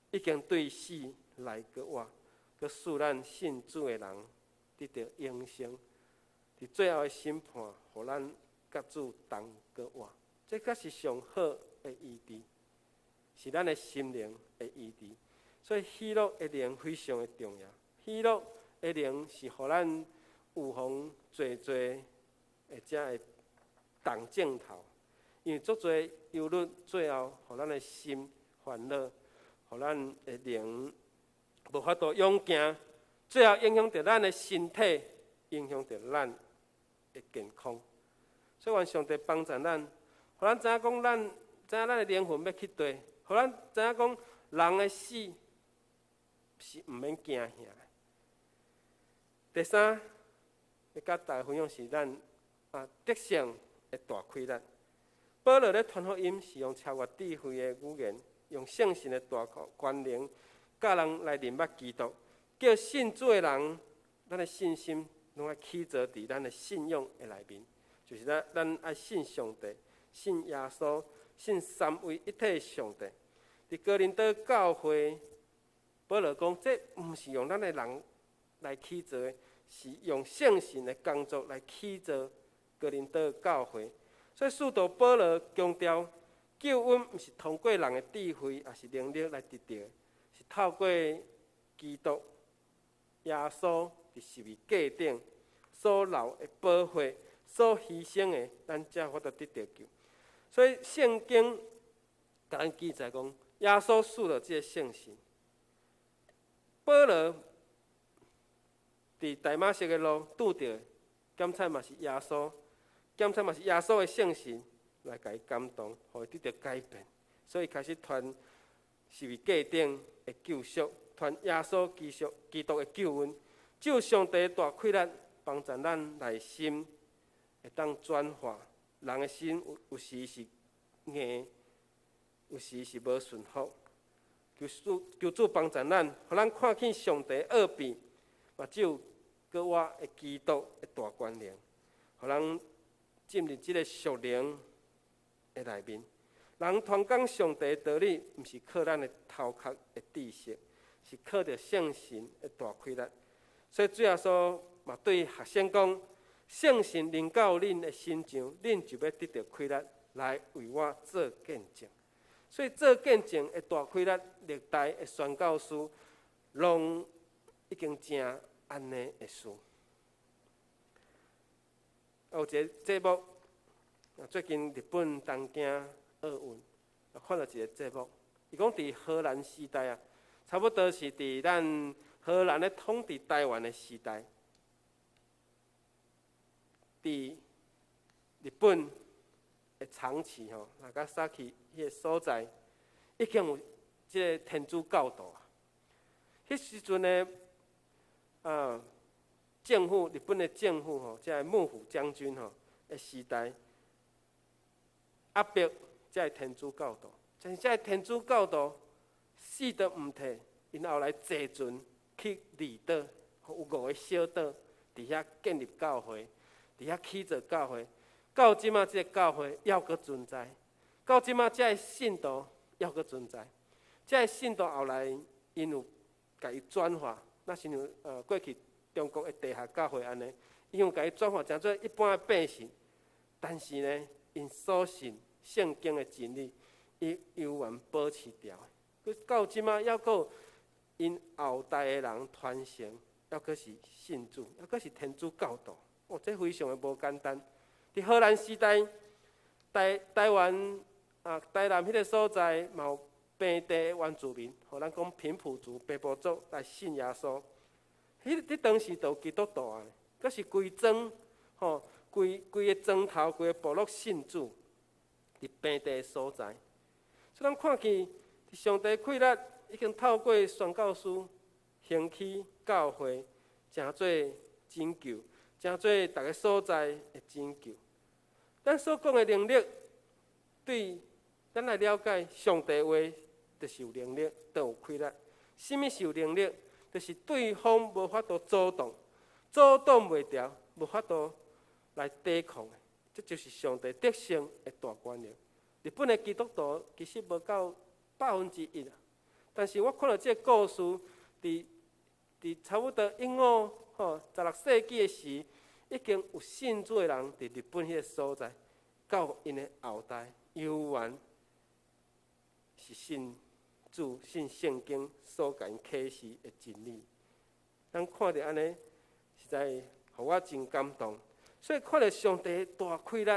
已经对死来过活，佮使咱信主的人得到永生，伫最后的审判，互咱甲主同过活。这才是上好的意义，是咱的心灵的意义。所以喜乐的灵非常的重要，喜乐的灵是互咱。有防侪的遮个动镜头，因为足侪忧虑，最后互咱的心烦恼，互咱的灵无法度勇行，最后影响着咱的身体，影响着咱的健康。所以，愿上帝帮助咱，互咱知影讲，知影咱的灵魂要去佗，互咱知影讲，人的死是毋免惊吓。第三。要甲大家分享是咱得胜的大亏力。保罗咧传福音是用超越智慧的语言，用圣神的大权能，教人来认捌基督，叫信主的人，咱的信心拢爱起坐伫咱的信仰的内面，就是咱爱信上帝，信耶稣，信三位一体的上帝。伫哥林多教会，保罗讲，这毋是用咱的人来起坐的。是用圣神的工作来起造哥林多教会，所以使徒保罗强调，救恩毋是通过人的智慧，也是能力来得到，是透过基督耶稣伫十字架顶所流的宝血、所牺牲的，咱才法度得到救。所以圣经甲咱记载讲，耶稣赐了这个圣神，保罗。伫大马色的路拄到，检测嘛是耶稣，检测嘛是耶稣的圣神来甲伊感动，互伊得到改变，所以开始传十字架顶的救赎，传耶稣基督的救恩，就上帝的大气力帮助咱内心会当转化，人的心有时是硬，有时是无顺服，求主帮助咱，互咱看见上帝的奥秘，嘛只有。搁我的基督的大权能，互人进入这个属灵的内面。人传讲上帝的道理，毋是靠咱的头壳的知识，是靠着圣神的大气力。所以主耶稣嘛对学生讲：圣神临到恁的身上，恁就要得到气力来为我做见证。所以做见证的大气力，历代的宣教师，拢已经正。安尼的事，有一个节目，最近日本东京奥运，看到一个节目，伊讲伫荷兰时代差不多是伫咱荷兰咧统治台湾的时代，伫日本的长崎吼，那甲杀去迄个所在，已经有即个天主教徒啊。迄时阵的政府，日本的政府吼，即个幕府将军吼的时代，压迫即个天主教徒，但是即个天主教徒死都毋摕，因后来坐船去离岛，有5个小岛，伫遐建立教会，伫遐起造教会。到即马，即个教会还阁存在。到即马，即个信徒还阁存在。即个信徒后来因有甲伊转化，那亲像过去中国的地下教会安尼，因有甲伊转化成做一般的百姓，但是呢，因所信圣经的真理，伊永远保持住。佮到即马，还阁因后代的人传承，还阁是信主，还阁是天主教徒。哦，这非常的无简单。伫荷兰时代，台湾台南迄个所在，嘛有平地的原住民，互咱讲平埔族、平埔族来信耶稣。迄当时就有基督徒啊，阁是规庄吼，规个庄头、规个部落信主，伫平地的所在。所以咱看见上帝气力已经透过宣教师兴起教会，诚做拯救，诚做逐个所在的拯救。咱所讲的能力，对咱来了解上帝话，就是有能力，就有气力。什么是有能力？就是对方无法度阻挡袂牢，无法度来抵抗的。这就是上帝得胜的大权力。日本的基督徒其实无到1%啊，但是我看到这个故事，伫差不多16世纪的时，已经有信主的人伫日本迄个所在，到因的后代，永远是信主、信圣经所甲因启示的真理。咱看到安尼，实在互我真感动。所以看到上帝大气力，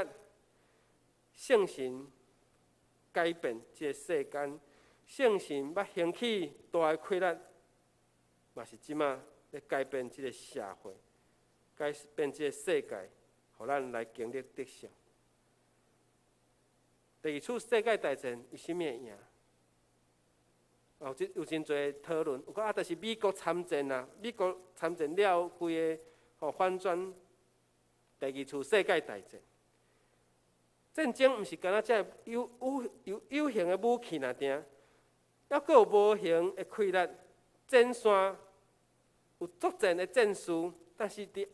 圣神改变这个世间，圣神要兴起大的气力，嘛是即马咧改变这个社会，改变这个世界，互咱来经历得胜。第二次世界大战为什么会赢？有真侪讨论，有讲就是美国参战啊，美国参战了，规个反转第二次世界大战。战争毋是干那只有形的武器尔定，还佫有无形的气力。战线有作战的战士，但是伫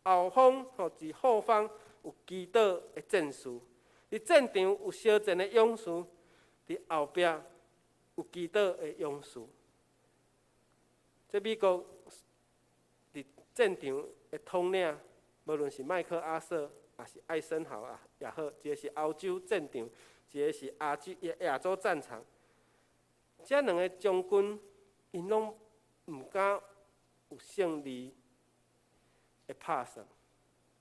后方伫后方有击倒的战士。伫战场有烧战的勇士，伫后壁有击倒的勇士。这美国伫战场的统领，无论是麦克阿瑟，也是艾森豪也好，一个是欧洲战场，一个是亚洲战场。这两个将军，因拢毋敢有胜利的拍算。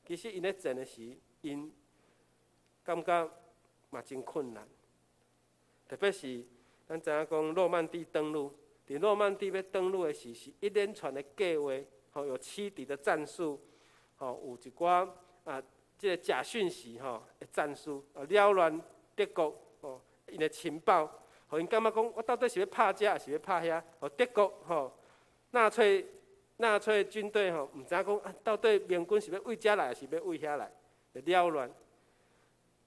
其实因咧战的时，因感觉嘛真困难，特别是咱知影讲诺曼底登陆，伫诺曼底要登陆的时，是一连串的计划，有欺敌的战术，有一寡即个假讯息的战术，扰乱德国因的情报，互因感觉讲我到底是要拍这，还是要拍遐？德国纳粹军队毋知影讲到底盟军是要为遮来，还是要为遐来，就扰乱。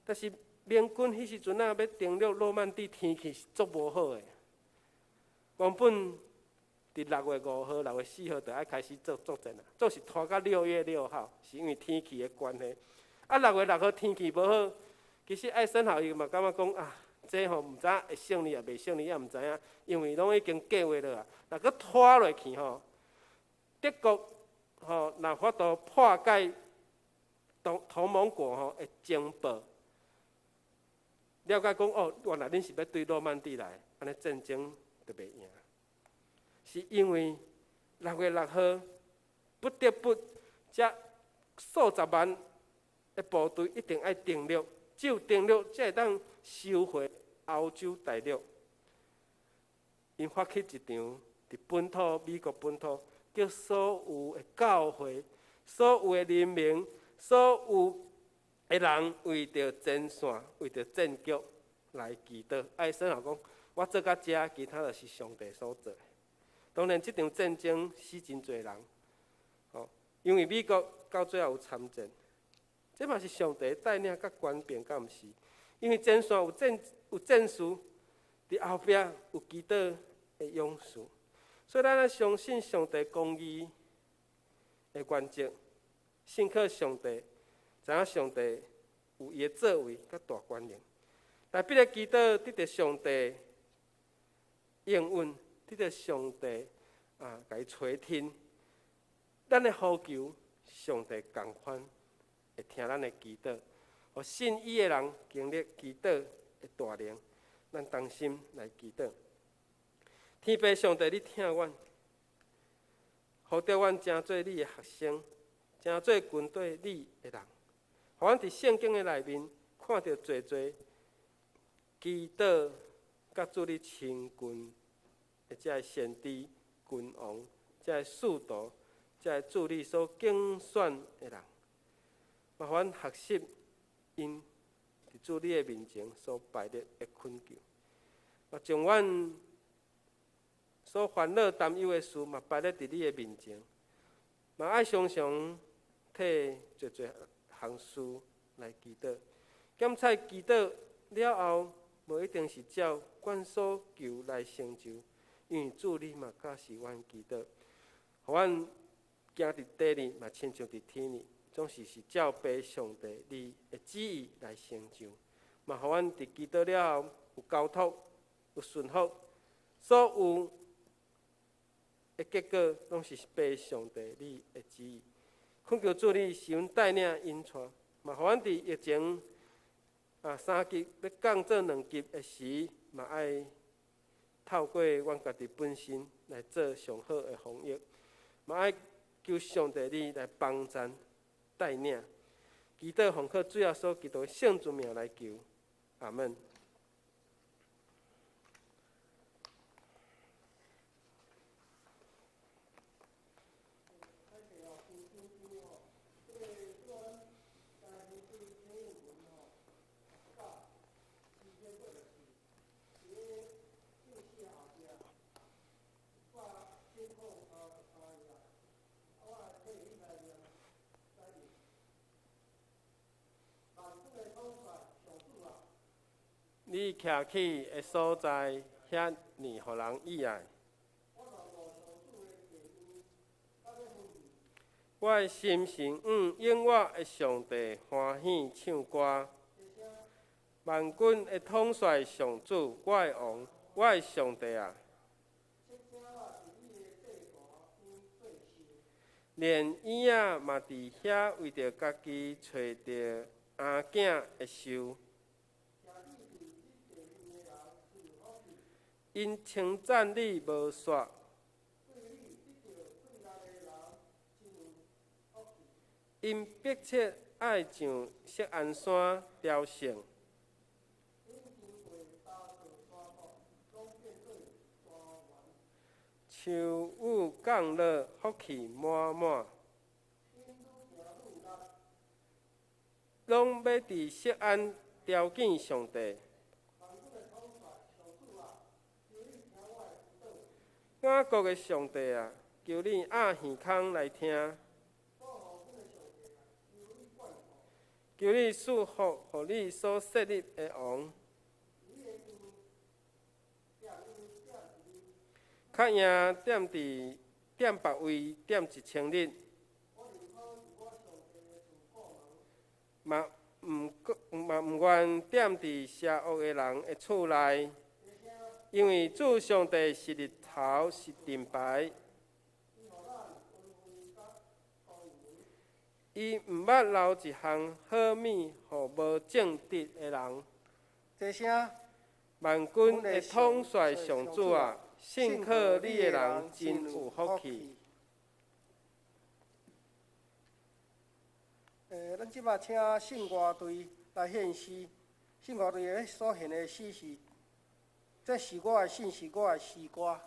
但是盟军迄时阵要登陆诺曼底，天气是足无好的。原本伫6月5号、6月4号就要开始做作战啦，做是拖到6月6号，是因为天气的关系。6月6号天气无好，其实艾森豪伊嘛感觉讲这毋知会胜利也袂胜利也毋知影，因为拢已经计划了啊。若佫拖落去德国若法度破解同盟国的情报。了解讲原来恁是要对诺曼底来，安尼战争就袂赢。是因为6月6号不得不，这数十万的部队一定要登陆，只有登陆才会当收回欧洲大陆。因发起一场伫伫本土美国本土，叫所有的教会、所有的人民、所有的人为着前线、为着战局来祈祷。爱说老讲，我做到遮，其他就是上帝所做的。当然，即场战争死真侪人，因为美国到最后有参战，这嘛是上帝带领甲权柄，敢毋是？因为前线有战士，伫后壁有祈祷的勇士，所以咱要相信上帝公义的原则，信靠上帝，知影上帝有伊的作为甲大权能。来必个祈祷得到上帝应允，得到上帝甲伊垂听。咱的呼求，上帝共款会听咱的祈祷，互信伊的人经历祈祷的大能。咱同心来祈祷。天父上帝，你听阮，呼召阮成做你的学生，成做军队你的人，互阮伫圣经的内面看到侪侪祈祷，甲主你亲近的这先知、君王、这使徒。才会助你所竞选的人，麻烦学习因伫主你的面前所摆列的困求，嘛将阮所烦恼担忧的事嘛摆列伫你的面前，嘛爱常常替侪侪项事来祈祷。检查祈祷了后，无一定是照阮所求来成就，因为主你嘛甲是阮祈祷，互阮。行伫地里，嘛亲像伫天里，总是照爸上帝你的旨意来成就。嘛，互阮伫祈祷了后有交托，有顺服，所有的结果拢是爸上帝你的旨意。恳求主你是阮带领引带，嘛，互阮伫疫情3级要降做2级的时，嘛爱透过阮家己本身来做上好的防疫，嘛爱。求上帝你来帮助带领，祈祷奉靠主耶稣基督的圣主名来求，阿门。你徛起的所在，遐尼互人意爱。我的心是永我的上帝欢喜唱歌。万军的统帅上主，我的王，我的上帝啊！连婴仔嘛伫遐为着家己找着阿囝的寿。因称赞你无煞，因迫切爱上锡安山雕像，秋雨降落，福气满满，拢要伫锡安雕见上帝。雅各的上帝啊，求你压耳孔来听，求你赐福，互你所设立的王，较赢踮别位踮1000日，嘛毋愿踮伫邪恶的人的厝内，因为主上帝是日头，是盾牌，伊毋捌留一项好物，互无正直的人。这声，万军的统帅上主啊，信靠你的人真有福气。咱即马请信歌队来献诗，信歌队所献的诗是，这是我的信，是我的诗歌。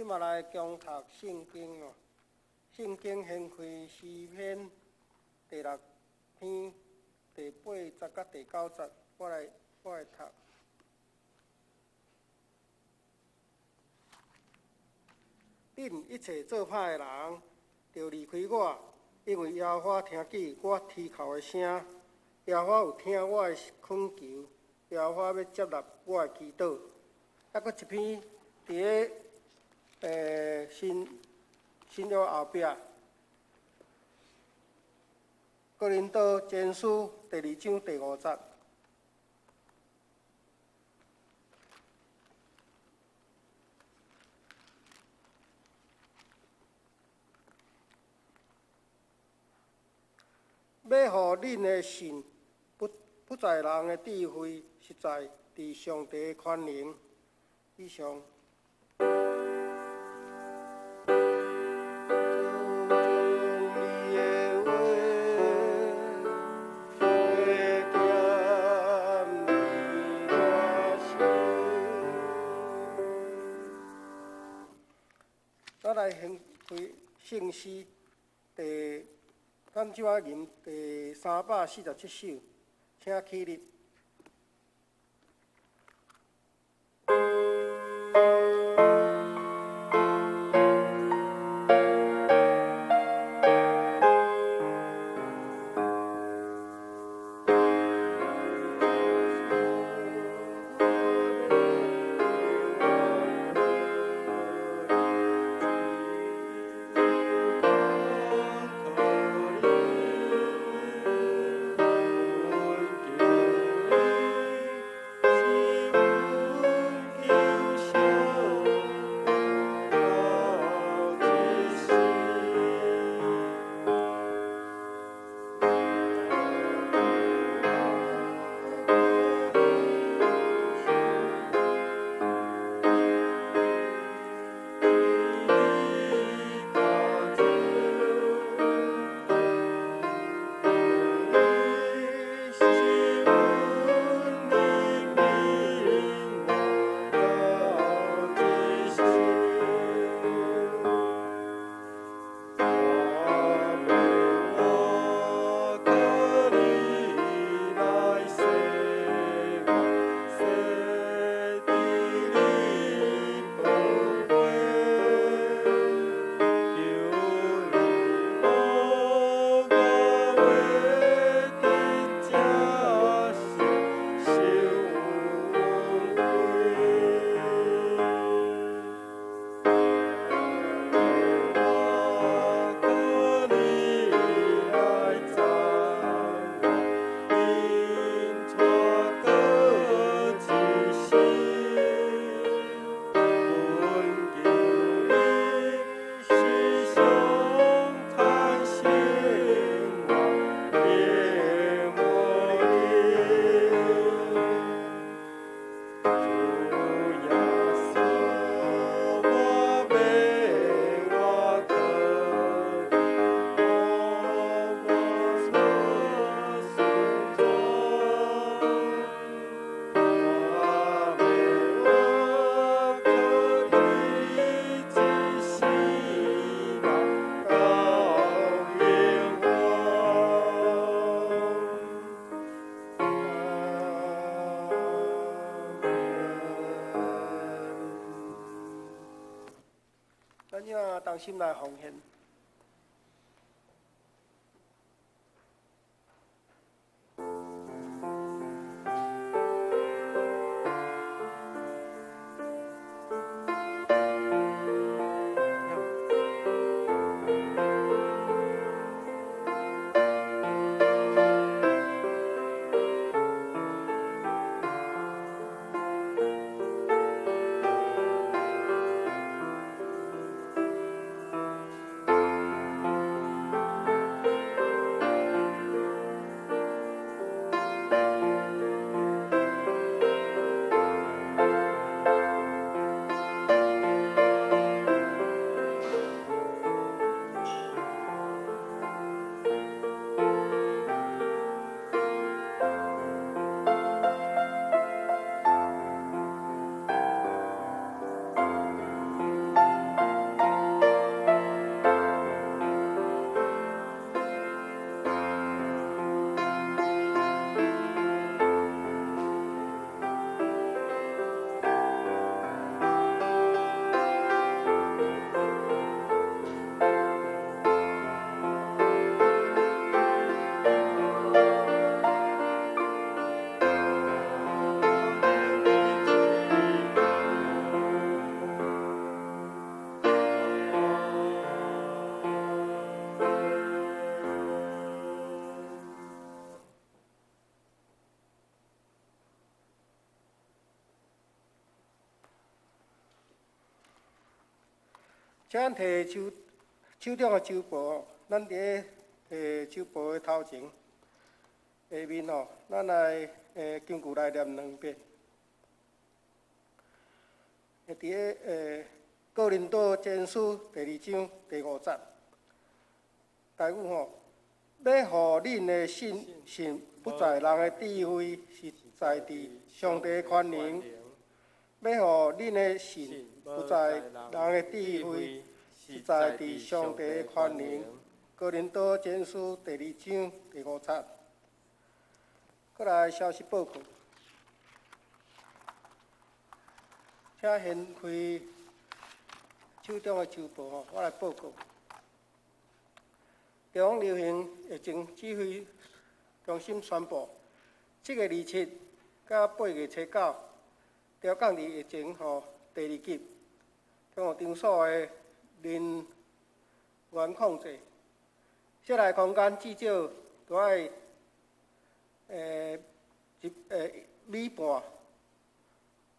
即嘛来共读圣经哦。圣经掀开诗篇第6篇第8节甲第9节，我来读。恁一切做歹的人，就离开我，因为耶和华听见我啼哭的声，耶和华有听我的恳求，耶和华要接纳我的祈祷。还佫一篇伫咧新约后壁，哥林多前书第2章第5节。要互恁的信不在人的智慧，实在伫上帝的宽容。以上。咱来掀开圣诗咱即摆吟第347首，请起立。咱要同心来奉献。请咱摕手中的酒杯吼，咱伫个酒杯的头前下面吼，咱来根据来念2遍。伫个哥林多前书第2章第5节，台语吼，要互恁的信不在人的智慧，是在伫上帝的权能。要互恁的信不在人的智慧，是在伫上帝的权能。哥林多前书第2章第5节。过来消息报告，请掀开手中的酒杯吼，我来报告。中央流行疫情指挥中心宣布，7月27到8月初9，调降至疫情吼第2级，中央场所的人员控制，室内空间至少都要米半，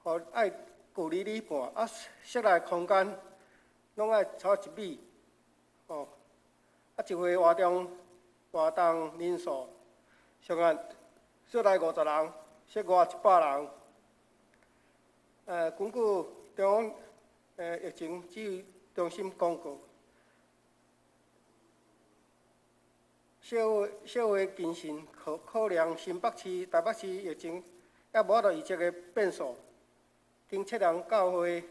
互爱距离米半，啊，室内空间拢爱超1米，哦。啊，一回活动人数上限室内50人，室外100人。根据中央疫情指挥中心公告，社会精神考量新北市、台北市疫情也无法度预测的变数，经测量教会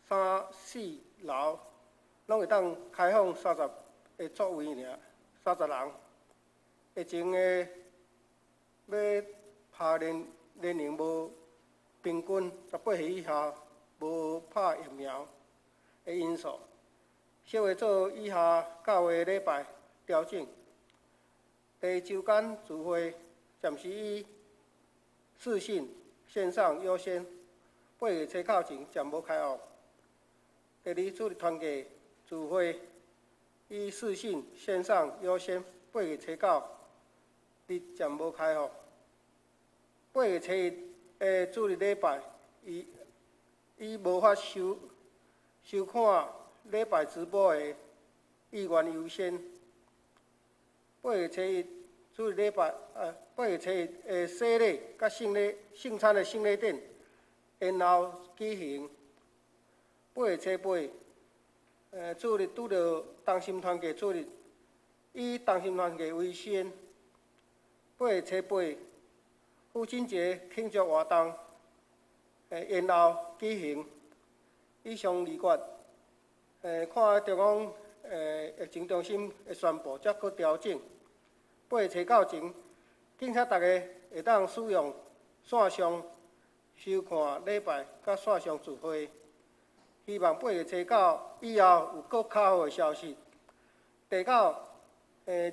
3、4楼拢会当开放30个座位尔，30人。疫情的要拍年龄无平均18岁以下无拍疫苗的因素，小月做以下教会礼拜调整。第一周间聚会暂时以视讯线上优先，8月初9前暂无开放。第二主日团契聚会以视讯线上优先，8月初9日暂无开放。8月初1的主日礼拜以无法收看礼拜直播的意愿优先。8月初1主日礼拜8月初1的洗礼甲圣餐的圣礼典延后举行。8月初8主日拄着同心团契主日，以同心团契为先。8月初8父亲节庆祝活动延后举行。以上2月看中央疫情中心的宣布，则搁调整。8月初9前，敬请大家会当使用线上收看礼拜甲线上聚会。希望8月初9以后有搁较好的消息。第9，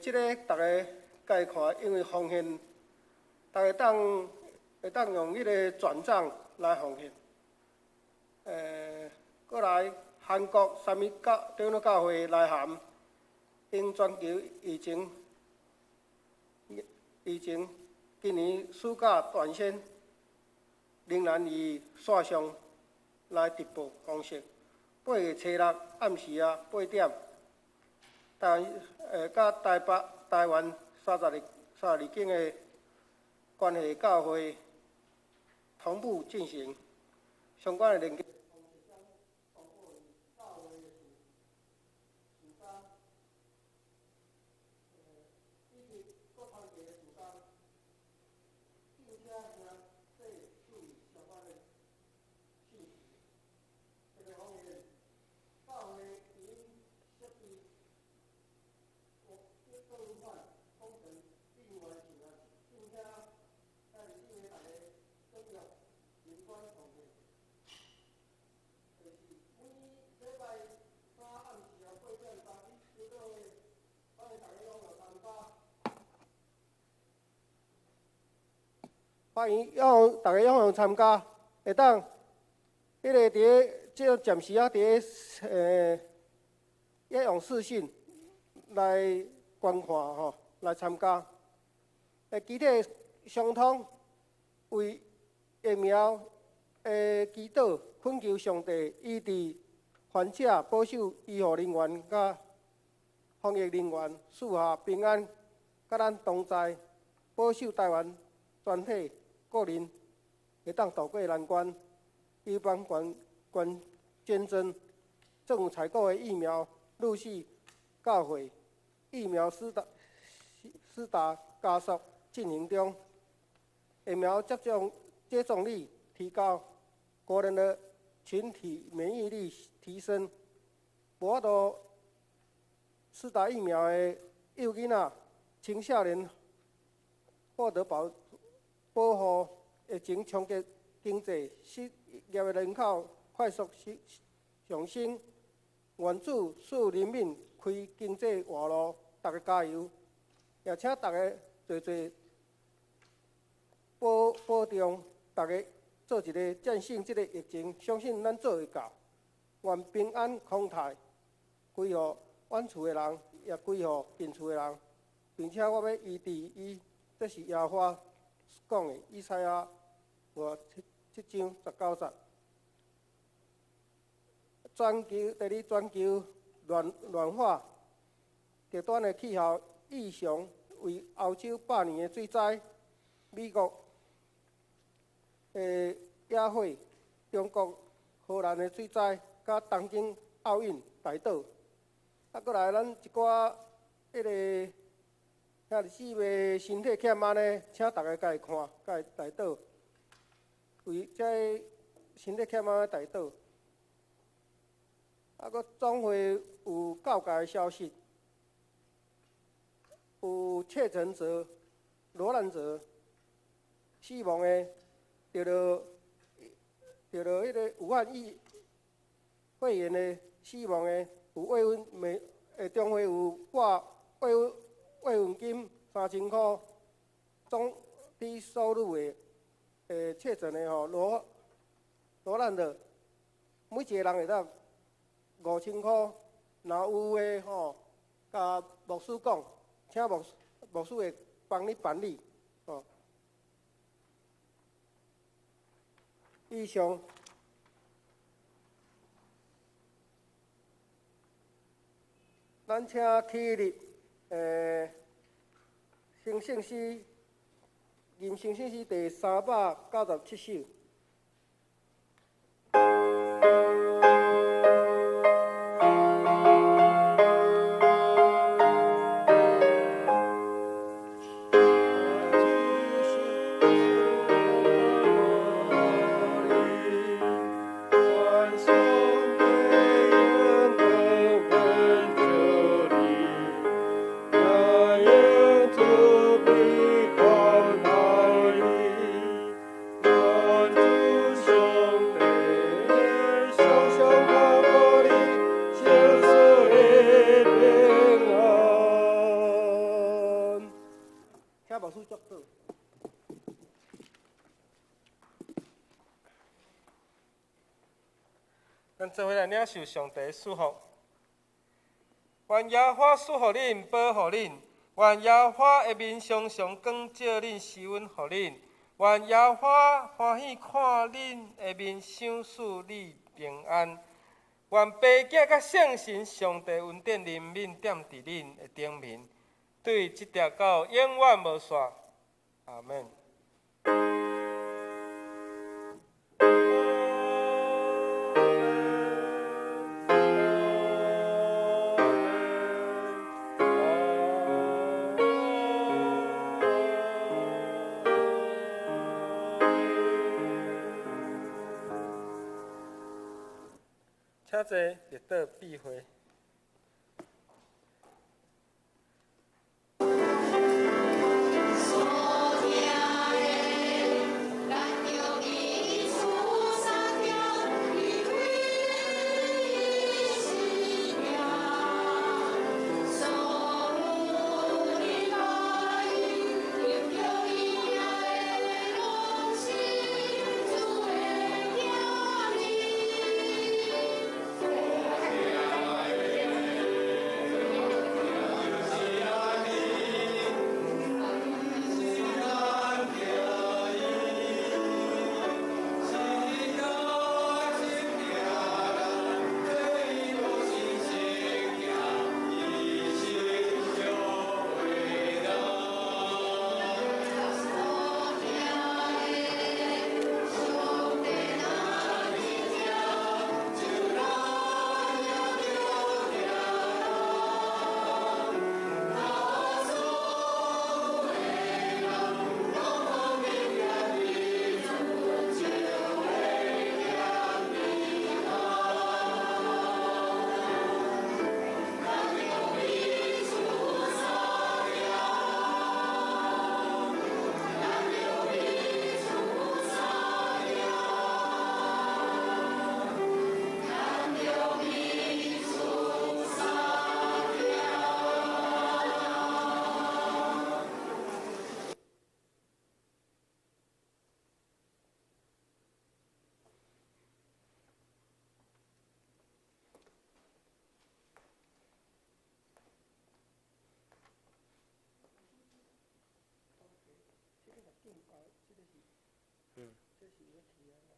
即个大家该看，因为奉献，大家会当用迄个转账来奉献。过来，韩国三一长老教会来函，因全球疫情今年暑假断线，仍然以线上来直播方式。8月初6暗时8点，甲台湾32间的关系教会同步进行相关的连接。欢迎大家踊跃参加，会当迄个伫即暂时伫要用视讯来观看吼，来参加。集体相通为疫苗祈祷，恳求上帝医治患者保守医护人员甲防疫人员属下平安，甲咱同在，保守台湾全体个人会当渡过难关。有帮捐赠，政府采购的疫苗陆续到货，疫苗施打加速进行中，疫苗接种率提高，国人的群体免疫力提升，无法度施打疫苗的幼囡仔、青少年获得保护，疫情冲击经济，失业的人口快速上升，愿主赐人民开经济活路，大家加油！也请大家多保重，大家做一个战胜这个疫情，相信咱做会到。愿平安康泰，归予阮厝的人，也归予近厝的人，并且我要医治伊，这是耶和华讲的，以赛亚57章19节。第二，全球暖化，极端的气候异常，为欧洲百年的水灾，美国的野火，中国荷兰的水灾，甲东京奥运大倒，过来咱一寡遐4个身体欠安呢，请大家家己看，家己大倒，为这身体欠安的大倒。总会有告解的消息，有确诊者、罗兰者死亡的，得了迄个武汉肺炎的死亡的，有中会有挂慰问金3000块，总低收入的确诊的罗兰者，每一个人会当5000块，若有诶甲牧师讲，请牧师会帮你办理，以上。咱请起立，生圣诗，吟生圣诗第397首。咱做伙来领受上帝祝福。愿耶和华赐福恁，保护恁；愿耶和华的面常常光照恁，施恩互恁；愿耶和华欢喜看恁的面，赏赐你平安。愿爸囝甲圣神上帝恩典怜悯点伫恁的顶面，对这条狗永远无煞。阿门。请坐，列岛闭会。Yeah. 这个是，嗯，这是要提啊。